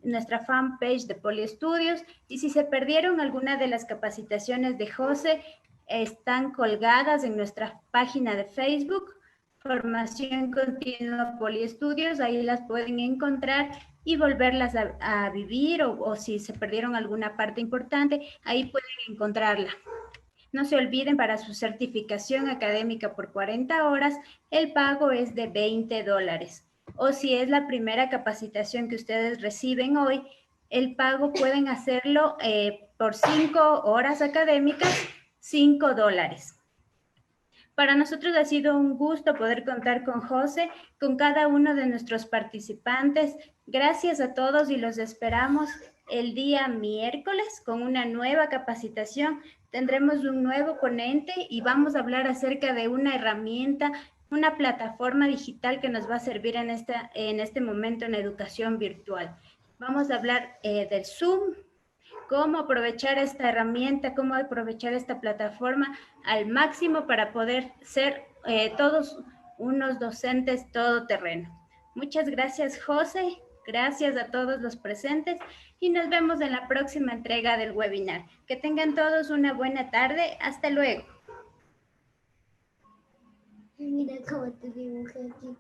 nuestra fanpage de Poliestudios y si se perdieron alguna de las capacitaciones de José, están colgadas en nuestra página de Facebook, Formación Continua Poliestudios, ahí las pueden encontrar y volverlas a vivir o si se perdieron alguna parte importante, ahí pueden encontrarla. No se olviden, para su certificación académica por 40 horas, el pago es de $20. O si es la primera capacitación que ustedes reciben hoy, el pago pueden hacerlo por 5 horas académicas, $5. Para nosotros ha sido un gusto poder contar con José, con cada uno de nuestros participantes. Gracias a todos y los esperamos el día miércoles con una nueva capacitación. Tendremos un nuevo ponente y vamos a hablar acerca de una herramienta, una plataforma digital que nos va a servir en este momento en educación virtual. Vamos a hablar del Zoom, cómo aprovechar esta herramienta, cómo aprovechar esta plataforma al máximo para poder ser todos unos docentes todoterreno. Muchas gracias, José. Gracias a todos los presentes y nos vemos en la próxima entrega del webinar. Que tengan todos una buena tarde. Hasta luego. Mira cómo te dibujé aquí.